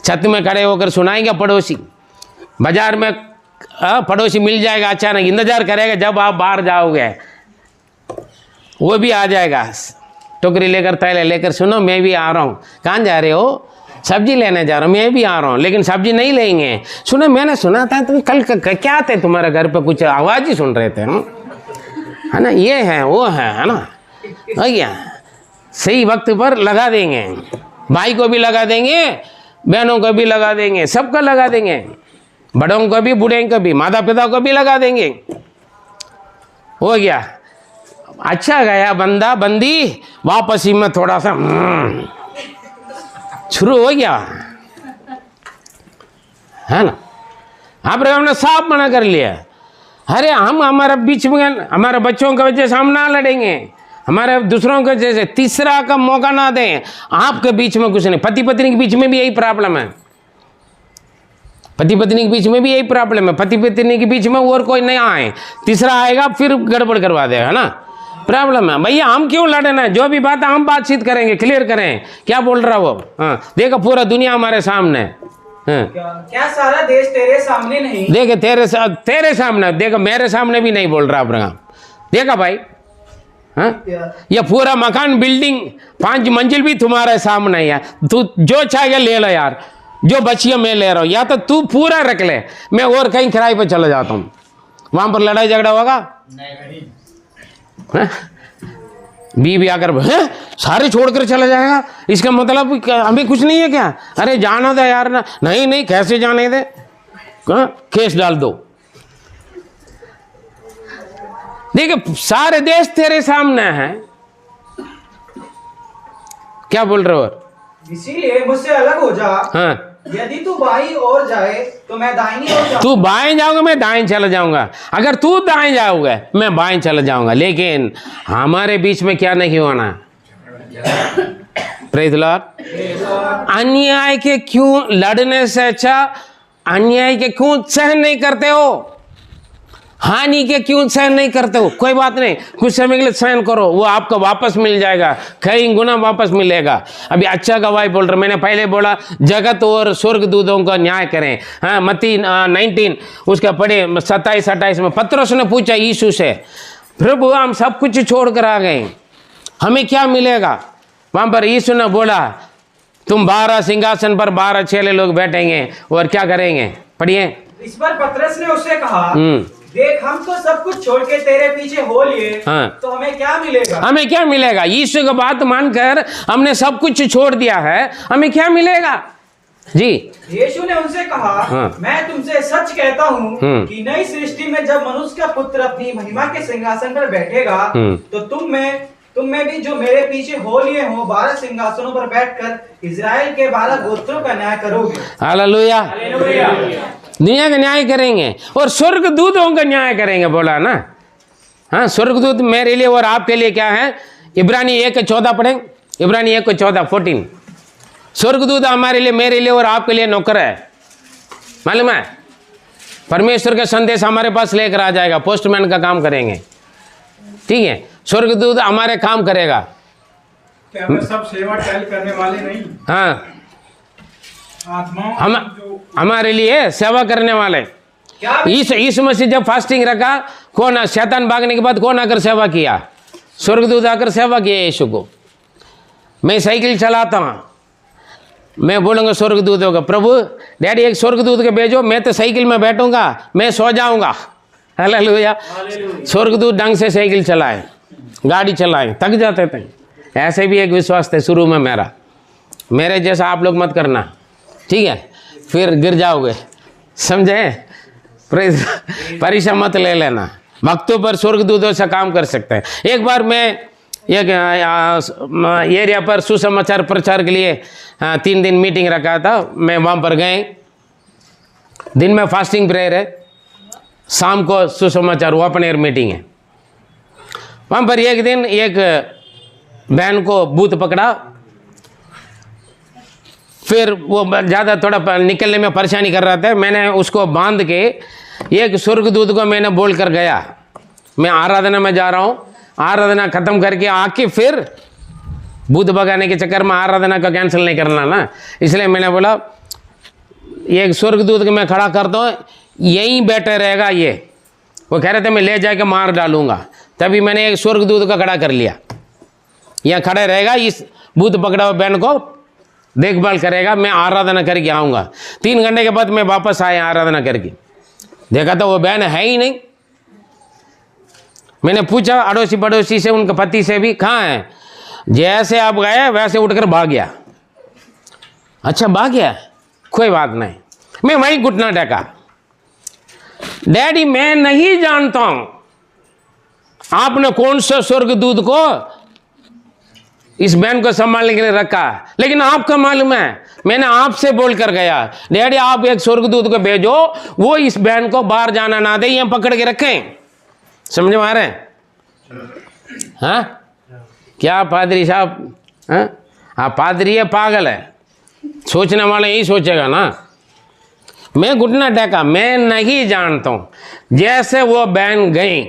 Speaker 1: छत में खड़े होकर सुनाएंगे पड़ोसी, बाजार में पड़ोसी मिल जाएगा, अचानक इंतजार करेगा जब आप बाहर जाओगे, वो भी आ जाएगा टोकरी लेकर, थैले लेकर, सुनो मैं भी आ रहा हूँ। कहाँ जा रहे हो, सब्जी लेने जा रहा हूँ, मैं भी आ रहा हूँ, लेकिन सब्जी नहीं लेंगे। सुनो मैंने सुना था तुम कल क्या थे, तुम्हारे घर पे कुछ आवाज ही सुन रहे थे, है ना, ये है वो है ना, भैया सही वक्त पर लगा देंगे, भाई को भी लगा देंगे, बहनों को भी लगा देंगे, सबको लगा देंगे, बड़ों को भी, बूढ़े को भी, माता पिता को भी लगा देंगे। हो गया, अच्छा गया बंदा बंदी, वापसी में थोड़ा सा शुरू हो गया, है ना। अब्राहम ने साफ मना कर लिया, अरे हम हमारे बीच में, हमारे बच्चों की वजह से हम ना लड़ेंगे, हमारे दूसरों के जैसे तीसरा का मौका ना दें। आपके बीच में कुछ नहीं, पति पत्नी के बीच में भी यही प्रॉब्लम है, पति पत्नी के बीच में भी यही प्रॉब्लम है, पति पत्नी के बीच में और कोई नहीं आए, तीसरा आएगा फिर गड़बड़ करवा देगा, है ना, प्रॉब्लम है। भैया हम क्यों लड़ना है, जो भी बात है हम बातचीत करेंगे, क्लियर करें। क्या बोल रहा वो, हाँ देखो पूरा दुनिया हमारे सामने, हाँ
Speaker 2: क्या सारा देश तेरे सामने नहीं,
Speaker 1: देखे तेरे सामने, देखो मेरे सामने भी नहीं बोल रहा अब्राहम, देखा भाई, हाँ ये पूरा मकान बिल्डिंग 5 मंजिल भी तुम्हारे सामने है, तू जो चाहे ले लो यार, जो बचिया मैं ले रहा हूँ, या तो तू पूरा रख ले, मैं और कहीं किराए पे चला जाता हूँ, वहां पर लड़ाई झगड़ा होगा नहीं। बीवी आकर सारे छोड़कर चला जाएगा, इसका मतलब हमें कुछ नहीं है क्या, अरे जाना दे यार ना, नहीं कैसे जाने दे, केस डाल दो। देखिए सारे देश तेरे सामने हैं, क्या बोल रहे हो,
Speaker 2: इसीलिए मुझसे अलग हो जा।
Speaker 1: हाँ
Speaker 2: यदि तू बाईं ओर जाए तो मैं दाहिनी ओर जाऊंगा,
Speaker 1: तू बाएं जाओगे मैं दाएं चला जाऊंगा, अगर तू दाएं जाओगे मैं बाएं चला जाऊंगा, लेकिन हमारे बीच में क्या नहीं होना। Praise Lord. अन्याय के क्यों लड़ने से अच्छा अन्याय के क्यों सहन नहीं करते हो, हानि के क्यों सहन नहीं करते हो? कोई बात नहीं, कुछ समय के लिए सहन करो, वो आपको वापस मिल जाएगा, कई गुना वापस मिलेगा। अभी अच्छा गवाही बोल रहे, मैंने पहले बोला जगत और स्वर्ग दूतों का न्याय करें। हाँ, मत्ती 19 उसका पढ़े 27-28 में पतरस ने पूछा यीशु से, प्रभु हम सब कुछ छोड़ कर आ गए, हमें क्या मिलेगा? वहां पर यीशु ने बोला तुम 12 सिंहासन पर 12 चेले लोग बैठेंगे और क्या करेंगे? पढ़िए।
Speaker 2: इस पर पतरस ने उससे कहा, देख हम तो सब कुछ छोड़ के तेरे पीछे हो लिए,
Speaker 1: हाँ।
Speaker 2: तो हमें क्या मिलेगा?
Speaker 1: हमें क्या मिलेगा? यीशु की बात मानकर हमने सब कुछ छोड़ दिया है, हमें क्या मिलेगा? जी।
Speaker 2: यीशु ने उनसे कहा,
Speaker 1: हाँ।
Speaker 2: मैं तुमसे सच कहता हूँ कि नई सृष्टि में जब मनुष्य का पुत्र अपनी महिमा के सिंहासन पर बैठेगा, तो तुम में भी जो मेरे पीछे हो लिए हो 12 सिंहासनों पर बैठकर इजराइल के 12 गोत्रों का न्याय करोगे।
Speaker 1: हालेलुया।
Speaker 2: हालेलुया।
Speaker 1: दुनिया का न्याय करेंगे और स्वर्गदूतों का न्याय करेंगे, बोला ना। हाँ, स्वर्गदूत मेरे लिए और आपके लिए क्या है? इब्रानी 1:14 पढ़ें, इब्रानी 1:14 स्वर्गदूत हमारे लिए, मेरे लिए और आपके लिए नौकर है, मालूम है? परमेश्वर का संदेश हमारे पास लेकर आ जाएगा, पोस्टमैन का काम करेंगे, ठीक है? स्वर्गदूत हमारे काम करेगा।
Speaker 4: क्या हमें सब सेवा टहल करने वाले नहीं?
Speaker 1: हाँ,
Speaker 4: आत्माओं
Speaker 1: हम हमारे लिए सेवा करने वाले।
Speaker 2: क्या
Speaker 1: यीशु मसीह जब फास्टिंग रखा, कौन शैतान भागने के बाद कौन आकर सेवा किया? स्वर्गदूत आकर सेवा किया यीशु को। मैं साइकिल चलाता हूँ, मैं बोलूँगा स्वर्गदूतों का, प्रभु डैडी एक स्वर्गदूत के भेजो, मैं तो साइकिल में बैठूंगा, मैं सो जाऊंगा। हालेलुया। स्वर्गदूत ढंग से साइकिल चलाए, गाड़ी चलाए, थक जाते थे। ऐसे भी एक विश्वास थे शुरू में मेरे जैसा आप लोग मत करना, ठीक है? फिर गिर जाओगे, समझे? परीक्षा मत ले लेना, वक्तों पर स्वर्गदूतों से काम कर सकते हैं। एक बार मैं एक एरिया पर सुसमाचार प्रचार के लिए 3 दिन मीटिंग रखा था, मैं वहाँ पर गए। दिन में फास्टिंग प्रेयर है, शाम को सुसमाचार ओपन एयर मीटिंग है। वहाँ पर एक दिन एक बहन को भूत पकड़ा, फिर वो ज़्यादा थोड़ा निकलने में परेशानी कर रहा था। मैंने उसको बांध के एक स्वर्गदूत को मैंने बोल कर गया, मैं आराधना में जा रहा हूँ, आराधना खत्म करके आके फिर भूत भगाने के चक्कर में आराधना का कैंसिल नहीं करना ना। इसलिए मैंने बोला एक स्वर्गदूत को मैं खड़ा करता हूँ, यहीं बैठे रहेगा ये। वो कह रहे थे मैं ले जाके मार डालूंगा, तभी मैंने एक स्वर्गदूत का खड़ा कर लिया, यहाँ खड़े रहेगा, इस भूत पकड़ा हुआ बहन को देखभाल करेगा, मैं आराधना करके आऊँगा। 3 घंटे के बाद मैं वापस आया आराधना करके, देखा तो वो बहन है ही नहीं। मैंने पूछा अड़ोसी पड़ोसी से, उनके पति से भी, कहाँ है? जैसे आप गए वैसे उठकर भाग गया। अच्छा भाग गया, कोई बात नहीं। मैं वहीं घुटना टेका, डैडी मैं नहीं जानता हूं आपने कौन सा स्वर्गदूत को इस बहन को संभालने के लिए रखा, लेकिन आपका मालूम है मैंने आपसे बोल कर गया, डैडी आप एक स्वर्गदूत को भेजो, वो इस बहन को बाहर जाना ना दे, यहाँ पकड़ के रखें। समझ में आ रहे हैं? हाँ क्या पादरी साहब? हाँ आप पादरी है, पागल है, सोचने वाले यही सोचेगा ना। मैं घुटना टेका, मैं नहीं जानता हूं। जैसे वो बहन गई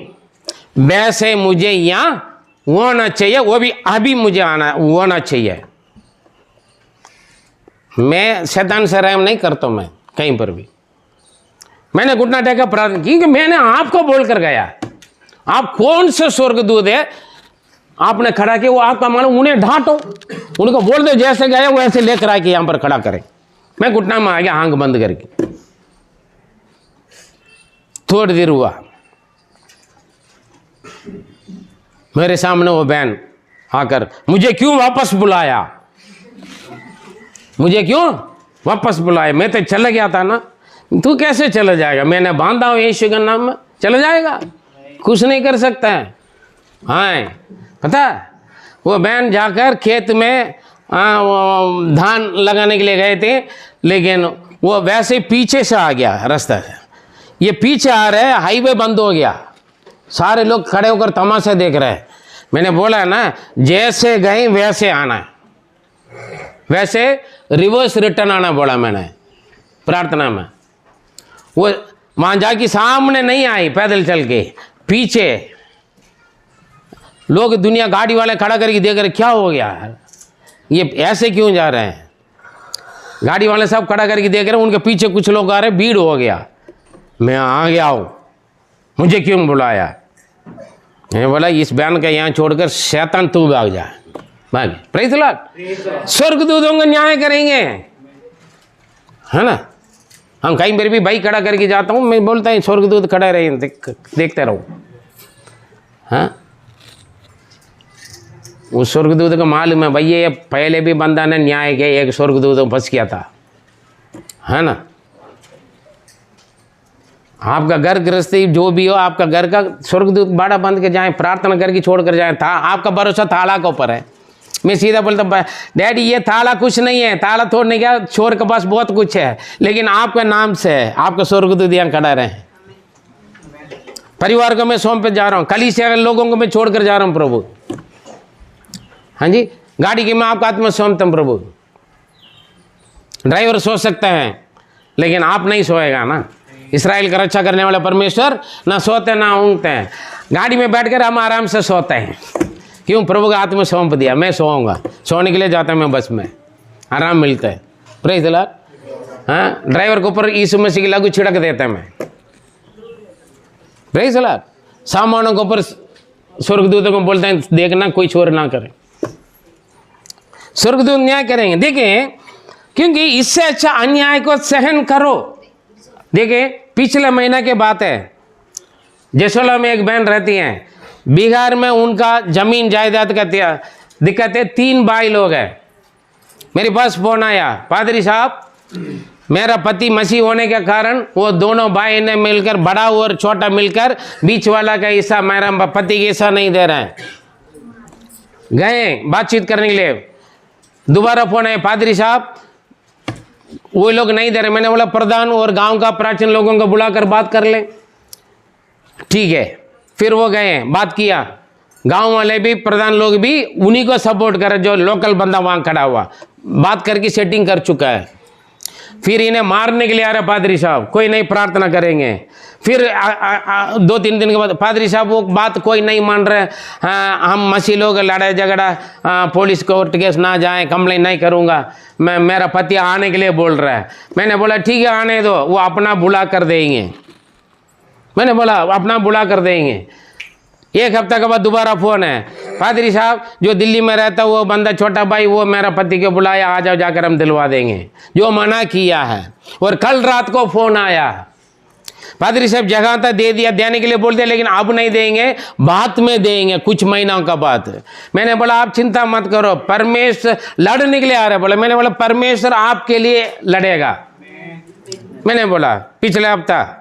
Speaker 1: वैसे मुझे यहाँ होना चाहिए, वो भी अभी मुझे आना होना चाहिए। मैं शैतान से रहम नहीं करता, मैं कहीं पर भी। मैंने घुटना टेका, प्रार्थना की कि मैंने आपको बोल कर गया, आप कौन से स्वर्गदूत है आपने खड़ा किया, वो आपका मालूम, उन्हें ढांटो, उनको बोल दो जैसे गए वैसे लेकर आके यहाँ पर खड़ा करें। मैं घुटना में आ गया आंख बंद करके। थोड़ी देर हुआ, मेरे सामने वो बहन आकर, मुझे क्यों वापस बुलाया, मुझे क्यों वापस बुलाया? मैं तो चला गया था ना। तू कैसे चला जाएगा? मैंने बांधा हूं यीशु के नाम में, चला जाएगा? कुछ नहीं कर सकता है। हाँ पता, वो बहन जाकर खेत में धान लगाने के लिए गए थे, लेकिन वो वैसे पीछे से आ गया रास्ता से। ये पीछे आ रहे, हाईवे बंद हो गया, सारे लोग खड़े होकर तमाशा देख रहे हैं। मैंने बोला ना जैसे गए वैसे आना है, वैसे रिवर्स रिटर्न आना बोला मैंने प्रार्थना में। वो वहां जाके सामने नहीं आई, पैदल चल के पीछे लोग दुनिया गाड़ी वाले खड़ा करके देख रहे, क्या हो गया ये ऐसे क्यों जा रहे हैं। गाड़ी वाले सब खड़ा करके देख रहे हैं, उनके पीछे कुछ लोग आ रहे, भीड़ हो गया। मैं आ गया हूं, मुझे क्यों बुलाया। मैं बोला इस बयान का यहाँ छोड़कर शैतान तू भाग जा, भाग। Praise the Lord. स्वर्गदूतों का न्याय करेंगे, है ना। हम कहीं पर भी भाई खड़ा करके जाता हूँ, मैं बोलता हूँ स्वर्गदूत खड़े रहे, देखते रहो। हाँ, उस स्वर्गदूत का मालूम है भाई, ये पहले भी बंदा ने न्याय किया, एक स्वर्गदूत फंस गया था, है ना। आपका घर गृहस्थी जो भी हो, आपका घर का स्वर्गदूत बाड़ा बंद के जाए, प्रार्थना करके छोड़ कर जाए। था आपका भरोसा ताला के ऊपर है। मैं सीधा बोलता डैडी ये ताला कुछ नहीं है, ताला तोड़ने का चोर के पास बहुत कुछ है, लेकिन आपके नाम से है, आपका स्वर्गदूत यहाँ खड़ा रहे। परिवार को मैं सौंप पे जा रहा हूँ, कलीसिया के लोगों को मैं छोड़ कर जा रहा हूँ प्रभु। हाँ जी, गाड़ी की मैं आपका हाथ में सौंपता हूँ प्रभु। ड्राइवर सो सकते हैं, लेकिन आप नहीं सोएगा ना। इस्राएल का रक्षा करने वाला परमेश्वर ना सोते ना ऊँगते हैं। गाड़ी में बैठकर हम आराम से सोते हैं, क्यों? प्रभु के हाथ में सौंप दिया, मैं सोऊंगा। सोने के लिए जाता मैं बस में, आराम मिलता है। Praise the Lord. हाँ, ड्राइवर के ऊपर यीशु मसीह की लागू छिड़क देता है मैं। Praise the Lord. सामानों के ऊपर स्वर्गदूतों को बोलते हैं देखना कोई चोर ना करे। स्वर्गदूत न्याय करेंगे। देखिए, क्योंकि इससे अच्छा अन्याय को सहन करो। देखिए, पिछले महीना की बात है, जसोला में एक बहन रहती हैं, बिहार में उनका जमीन जायदाद का दिक्कत है। 3 भाई लोग हैं। मेरे पास फोन आया, पादरी साहब मेरा पति मसीह होने के कारण वो दोनों भाई ने मिलकर, बड़ा और छोटा मिलकर, बीच वाला का हिस्सा मेरा पति का हिस्सा नहीं दे रहे हैं। गए बातचीत करने के लिए, दोबारा फोन आया, पादरी साहब वो लोग नहीं दे रहे। मैंने बोला प्रधान और गांव का प्राचीन लोगों को बुलाकर बात कर ले। ठीक है, फिर वो गए, बात किया। गांव वाले भी, प्रधान लोग भी उन्हीं को सपोर्ट करे, जो लोकल बंदा वहां खड़ा हुआ, बात करके सेटिंग कर चुका है। फिर इन्हें मारने के लिए आ रहा पादरी साहब, कोई नहीं प्रार्थना करेंगे। फिर 2-3 दिन के बाद पादरी साहब वो बात कोई नहीं मान रहे। हम मसीह लोग लड़ाई झगड़ा, पुलिस कोर्ट केस ना जाए, कंप्लेन नहीं करूँगा। मेरा पति आने के लिए बोल रहा है। मैंने बोला ठीक है आने दो, वो अपना बुला कर देंगे। मैंने बोला अपना बुला कर देंगे। 1 हफ्ते के बाद दोबारा फोन है, पादरी साहब जो दिल्ली में रहता वो बंदा छोटा भाई, वो मेरा पति को बुलाया, आ जाओ, जाकर हम दिलवा देंगे, जो मना किया है। और कल रात को फोन आया, पादरी साहब जगह था दे दिया, देने के लिए बोलते, लेकिन अब नहीं देंगे, बाद में देंगे, कुछ महीनों का बाद। मैंने बोला आप चिंता मत करो, परमेश्वर लड़ने के लिए आ रहा है। बोला, मैंने बोला परमेश्वर आपके लिए लड़ेगा। मैंने बोला पिछले हफ्ता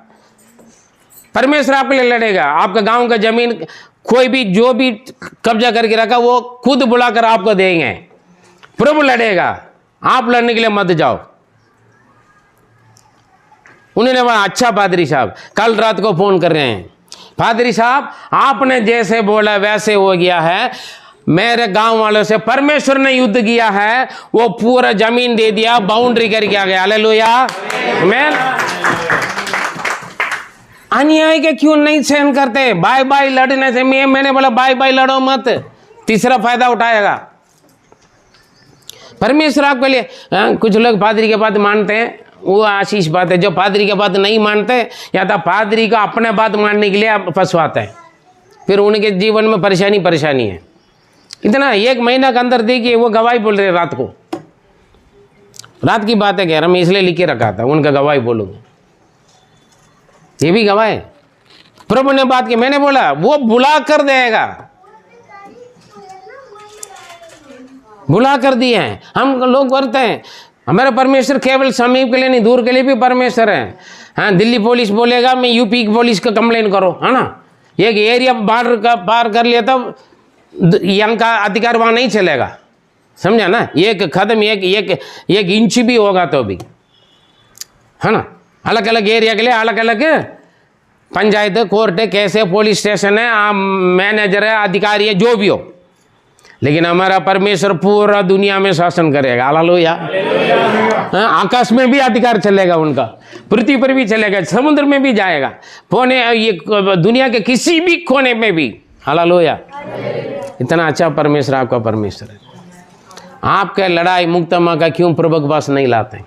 Speaker 1: परमेश्वर आपके लिए लड़ेगा। आपका गांव का जमीन कोई भी जो भी कब्जा करके रखा, वो खुद बुलाकर आपको देंगे। प्रभु लड़ेगा, आप लड़ने के लिए मत जाओ। उन्होंने बोला अच्छा पादरी साहब। कल रात को फोन कर रहे हैं, पादरी साहब आपने जैसे बोला वैसे हो गया है। मेरे गांव वालों से परमेश्वर ने युद्ध किया है, वो पूरा जमीन दे दिया, बाउंड्री करके आ गया। हालेलुया, आमीन। अन्याय के क्यों नहीं सहन करते? बाय बाय लड़ने से मैंने बोला बाय बाय लड़ो मत, तीसरा फायदा उठाएगा परमेश्वर आपके लिए। कुछ लोग पादरी के बात मानते हैं, वो आशीष बात है। जो पादरी के बात नहीं मानते, या तो पादरी को अपने बात मानने के लिए फंसवाते हैं, फिर उनके जीवन में परेशानी है। इतना 1 महीना के अंदर देखिए, वो गवाही बोल रहे रात को, रात की बात है कह रहा, मैं इसलिए लिख के रखा था, उनका गवाही बोलूँगा, ये भी गवाह है। प्रभु ने बात की, मैंने बोला वो बुला कर देगा, बुला कर दिए हैं। हम लोग करते हैं, हमारा परमेश्वर केवल समीप के लिए नहीं, दूर के लिए भी परमेश्वर है। हाँ, दिल्ली पुलिस बोलेगा मैं यूपी की पुलिस का कंप्लेन करो, है ना। एक एरिया बाहर का पार कर लिया तब यहाँ का अधिकार वहाँ नहीं चलेगा, समझा ना। एक कदम एक इंच भी होगा तो भी, है ना। अलग अलग एरिया के लिए अलग अलग पंचायत, कोर्ट, कैसे पुलिस स्टेशन है, मैनेजर है, अधिकारी है, जो भी हो, लेकिन हमारा परमेश्वर पूरा दुनिया में शासन करेगा। हालेलुया। हाँ, आकाश में भी अधिकार चलेगा उनका, पृथ्वी पर भी चलेगा, समुद्र में भी जाएगा, कोने ये दुनिया के किसी भी कोने में भी। हालेलुया। इतना अच्छा परमेश्वर आपका परमेश्वर है। आपके लड़ाई मुकदमा का क्यों प्रभु के पास नहीं लाते?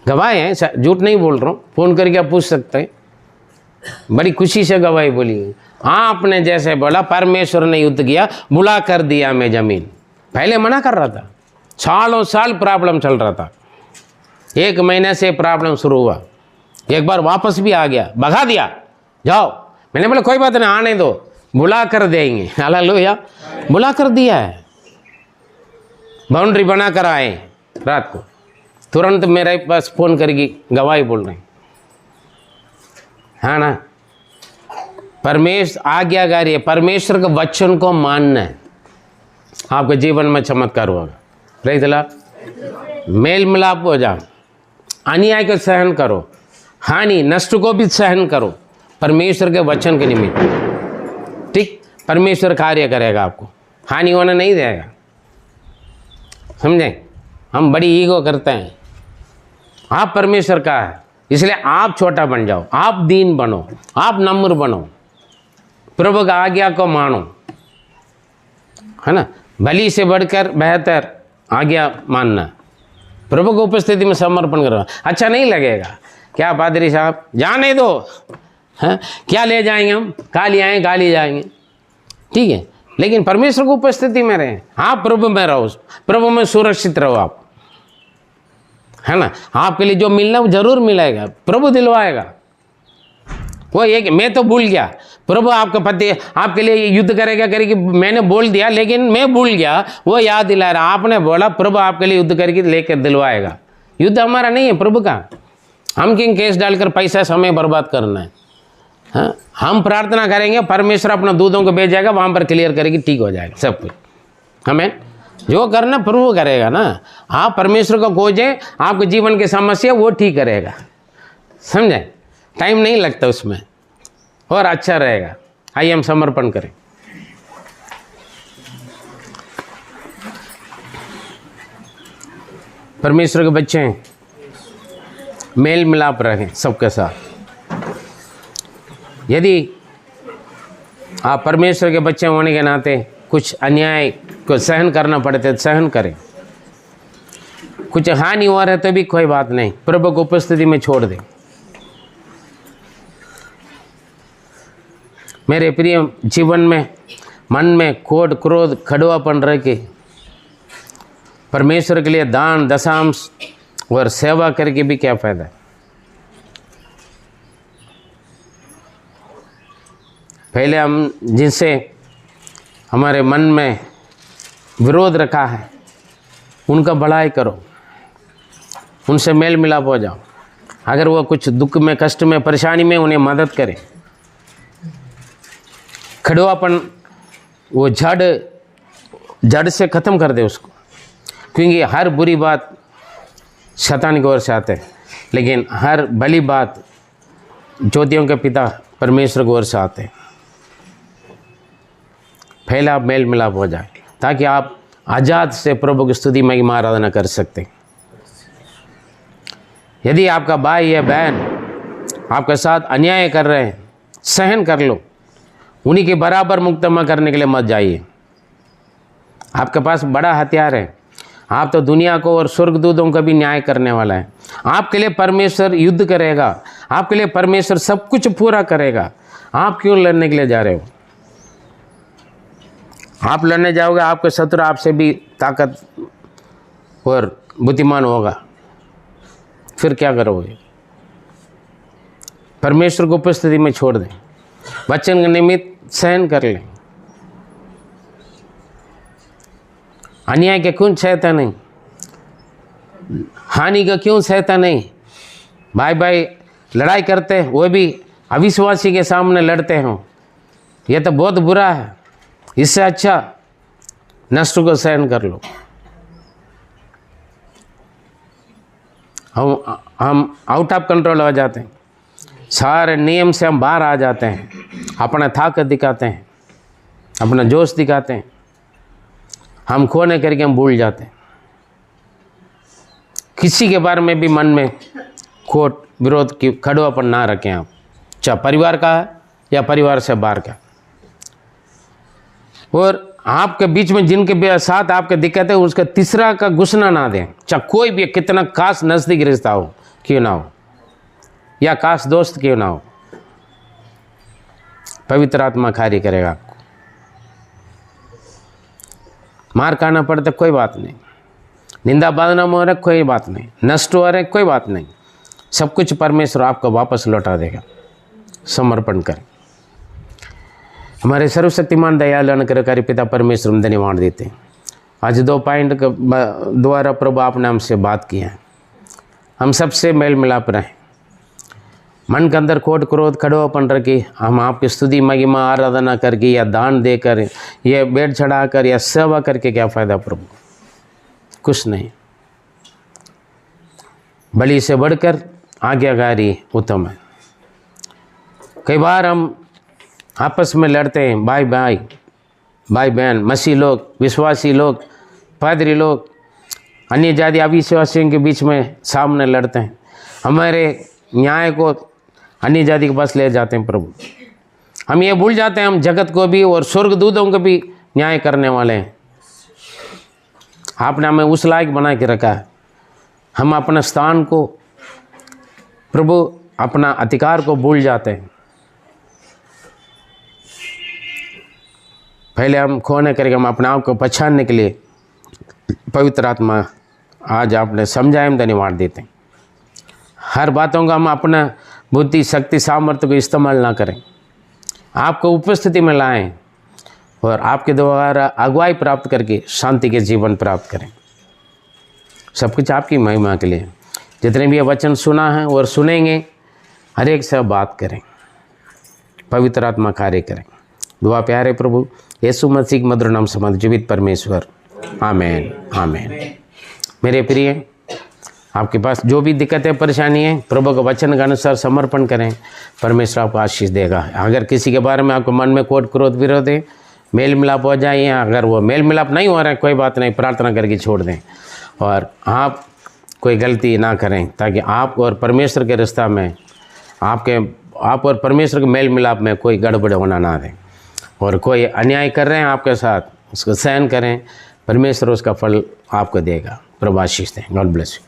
Speaker 1: गवाही हैं, झूठ नहीं बोल रहा हूँ, फोन करके आप पूछ सकते हैं, बड़ी खुशी से गवाही बोली। आपने जैसे बोला परमेश्वर ने युद्ध किया, बुला कर दिया मैं जमीन। पहले मना कर रहा था, सालों साल प्रॉब्लम चल रहा था, 1 महीने से प्रॉब्लम शुरू हुआ, एक बार वापस भी आ गया, भगा दिया, जाओ। मैंने बोला कोई बात नहीं, आने दो, बुला कर देंगे। हालेलुया। बुला कर दिया है, बाउंड्री बना कर आए रात को, तुरंत मेरे पास फोन करके गवाही बोल रहे हैं। हाँ ना, परमेश्वर आज्ञाकारी है, परमेश्वर के वचन को मानना है, आपके जीवन में चमत्कार होगा। रही दिला मेल मिलाप हो जाओ, अन्याय को सहन करो, हानि नष्ट को भी सहन करो परमेश्वर के वचन के निमित्त। ठीक, परमेश्वर कार्य करेगा, आपको हानि होने नहीं देगा। समझे? हम बड़ी ईगो करते हैं, आप परमेश्वर का है, इसलिए आप छोटा बन जाओ, आप दीन बनो, आप नम्र बनो, प्रभु की आज्ञा को मानो, है ना। बलि से बढ़कर बेहतर आज्ञा मानना, प्रभु की उपस्थिति में समर्पण करो। अच्छा नहीं लगेगा क्या पादरी साहब, जाने दो, हैं क्या ले जाएंगे हम, काली आए काली जाएंगे, ठीक है, लेकिन परमेश्वर की उपस्थिति में रहें, आप प्रभु में रहो, प्रभु में सुरक्षित रहो आप, है ना। आपके लिए जो मिलना वो जरूर मिलेगा, प्रभु दिलवाएगा। वो एक मैं तो भूल गया, प्रभु आपका पति आपके लिए युद्ध करेगा करेगी, मैंने बोल दिया लेकिन मैं भूल गया, वो याद दिला रहा। आपने बोला प्रभु आपके लिए युद्ध करके लेकर दिलवाएगा। युद्ध हमारा नहीं है, प्रभु का। हम क्यों केस डालकर पैसा समय बर्बाद करना है? हाँ, हम प्रार्थना करेंगे, परमेश्वर अपना दूतों को भेजेगा, वहाँ पर क्लियर करेगी, ठीक हो जाएगा सब कुछ। हमें जो करना प्रभु करेगा ना, आप परमेश्वर को खोजें, आपके जीवन की समस्या वो ठीक करेगा। समझे? टाइम नहीं लगता उसमें और अच्छा रहेगा। आइए हम समर्पण करें। परमेश्वर के बच्चे हैं, मेल मिलाप रखें सबके साथ। यदि आप परमेश्वर के बच्चे होने के नाते कुछ अन्याय को सहन करना पड़ते तो सहन करें, कुछ हानि हुआ है तो भी कोई बात नहीं, प्रभु को उपस्थिति में छोड़ दें। मेरे प्रिय, जीवन में मन में क्रोध क्रोध खड़ुआपन रह के परमेश्वर के लिए दान दशांश और सेवा करके भी क्या फायदा है? पहले हम जिनसे हमारे मन में विरोध रखा है उनका भलाई करो, उनसे मेल मिलाप हो जाओ। अगर वो कुछ दुख में कष्ट में परेशानी में, उन्हें मदद करें। खड़ुआपन वो जड़ से ख़त्म कर दे उसको, क्योंकि हर बुरी बात शैतान की ओर से आते हैं, लेकिन हर भली बात ज्योतियों के पिता परमेश्वर की ओर से आते हैं। पहले आप मेल मिलाप हो जाए ताकि आप आज़ाद से प्रभु की स्तुति महिमा आराधना कर सकते हैं। यदि आपका भाई या बहन आपके साथ अन्याय कर रहे हैं, सहन कर लो, उन्हीं के बराबर मुकदमा करने के लिए मत जाइए। आपके पास बड़ा हथियार है, आप तो दुनिया को और स्वर्गदूतों का भी न्याय करने वाला है। आपके लिए परमेश्वर युद्ध करेगा, आपके लिए परमेश्वर सब कुछ पूरा करेगा। आप क्यों लड़ने के लिए जा रहे हो? आप लड़ने जाओगे, आपके शत्रु आपसे भी ताकत और बुद्धिमान होगा, फिर क्या करोगे? परमेश्वर को उपस्थिति में छोड़ दें, वचन के निमित्त सहन कर लें। अन्याय के क्यों सहता नहीं, हानि का क्यों सहता नहीं? भाई भाई लड़ाई करते हैं, वो भी अविश्वासी के सामने लड़ते हो, ये तो बहुत बुरा है। इससे अच्छा नष्ट को सहन कर लो। हम आउट ऑफ कंट्रोल हो जाते हैं, सारे नियम से हम बाहर आ जाते हैं, अपना ताकत दिखाते हैं, अपना जोश दिखाते हैं, हम खोने करके हम भूल जाते हैं। किसी के बारे में भी मन में खोट विरोध की खड़ुआपन ना रखें आप, चाहे परिवार का है या परिवार से बाहर का। और आपके बीच में जिनके साथ आपके दिक्कत है उसका तीसरा का घुसना ना दें, चाहे कोई भी कितना खास नज़दीक रिश्ता हो क्यों ना हो या खास दोस्त क्यों ना हो। पवित्र आत्मा कार्य करेगा आपको। मार खाना पड़ता कोई बात नहीं, निंदा बदनाम हो रहा कोई बात नहीं, नष्ट हो रहे कोई बात नहीं, सब कुछ परमेश्वर आपको वापस लौटा देगा। समर्पण करें। हमारे सर्वशक्तिमान दयालु अनुग्रहकारी पिता परमेश्वर हम धन्यवाद देते हैं। आज 2 पॉइंट के द्वारा प्रभु आपने हमसे बात की है। हम सबसे मेल मिलाप रहें, मन के अंदर कोट क्रोध खड़ुआपन रखी हम आपकी स्तुति महिमा आराधना करके या दान देकर या बेड चढ़ाकर या सेवा करके क्या फ़ायदा प्रभु, कुछ नहीं। बलि से बढ़कर आज्ञाकारी उत्तम है। कई बार हम आपस में लड़ते हैं, भाई बहन, मसीह लोग, विश्वासी लोग, पादरी लोग, अन्य जाति अविश्वासियों के बीच में सामने लड़ते हैं। हमारे न्याय को अन्य जाति के पास ले जाते हैं प्रभु। हम ये भूल जाते हैं हम जगत को भी और स्वर्गदूतों को भी न्याय करने वाले हैं। आपने हमें उस लायक बना के रखा है। हम अपने स्थान को प्रभु, अपना अधिकार को भूल जाते हैं। पहले हम खोने करके हम अपने आप को पहचानने के लिए पवित्र आत्मा आज आपने समझाया, हम धन्यवाद देते हैं। हर बातों का हम अपना बुद्धि शक्ति सामर्थ्य को इस्तेमाल ना करें, आपको उपस्थिति में लाएं और आपके द्वारा अगुवाई प्राप्त करके शांति के जीवन प्राप्त करें। सब कुछ आपकी महिमा के लिए। जितने भी ये वचन सुना है और सुनेंगे, हर एक से बात करें, पवित्र आत्मा कार्य करें। दुआ प्यारे प्रभु यीशु मसीह के मधुर नाम से जीवित परमेश्वर, आमीन आमीन। मेरे प्रिय, आपके पास जो भी दिक्कत है, परेशानी है, प्रभु के वचन के अनुसार समर्पण करें, परमेश्वर आपको आशीष देगा। अगर किसी के बारे में आपके मन में कोट क्रोध विरोध है, मेल मिलाप हो जाए, अगर वो मेल मिलाप नहीं हो रहा है कोई बात नहीं, प्रार्थना करके छोड़ दें और आप कोई गलती ना करें, ताकि आप और परमेश्वर के रिश्ता में आप और परमेश्वर के मेल मिलाप में कोई गड़बड़ होना ना दें। और कोई अन्याय कर रहे हैं आपके साथ, उसको सहन करें, परमेश्वर उसका फल आपको देगा। प्रभु आशीष दें। God bless you.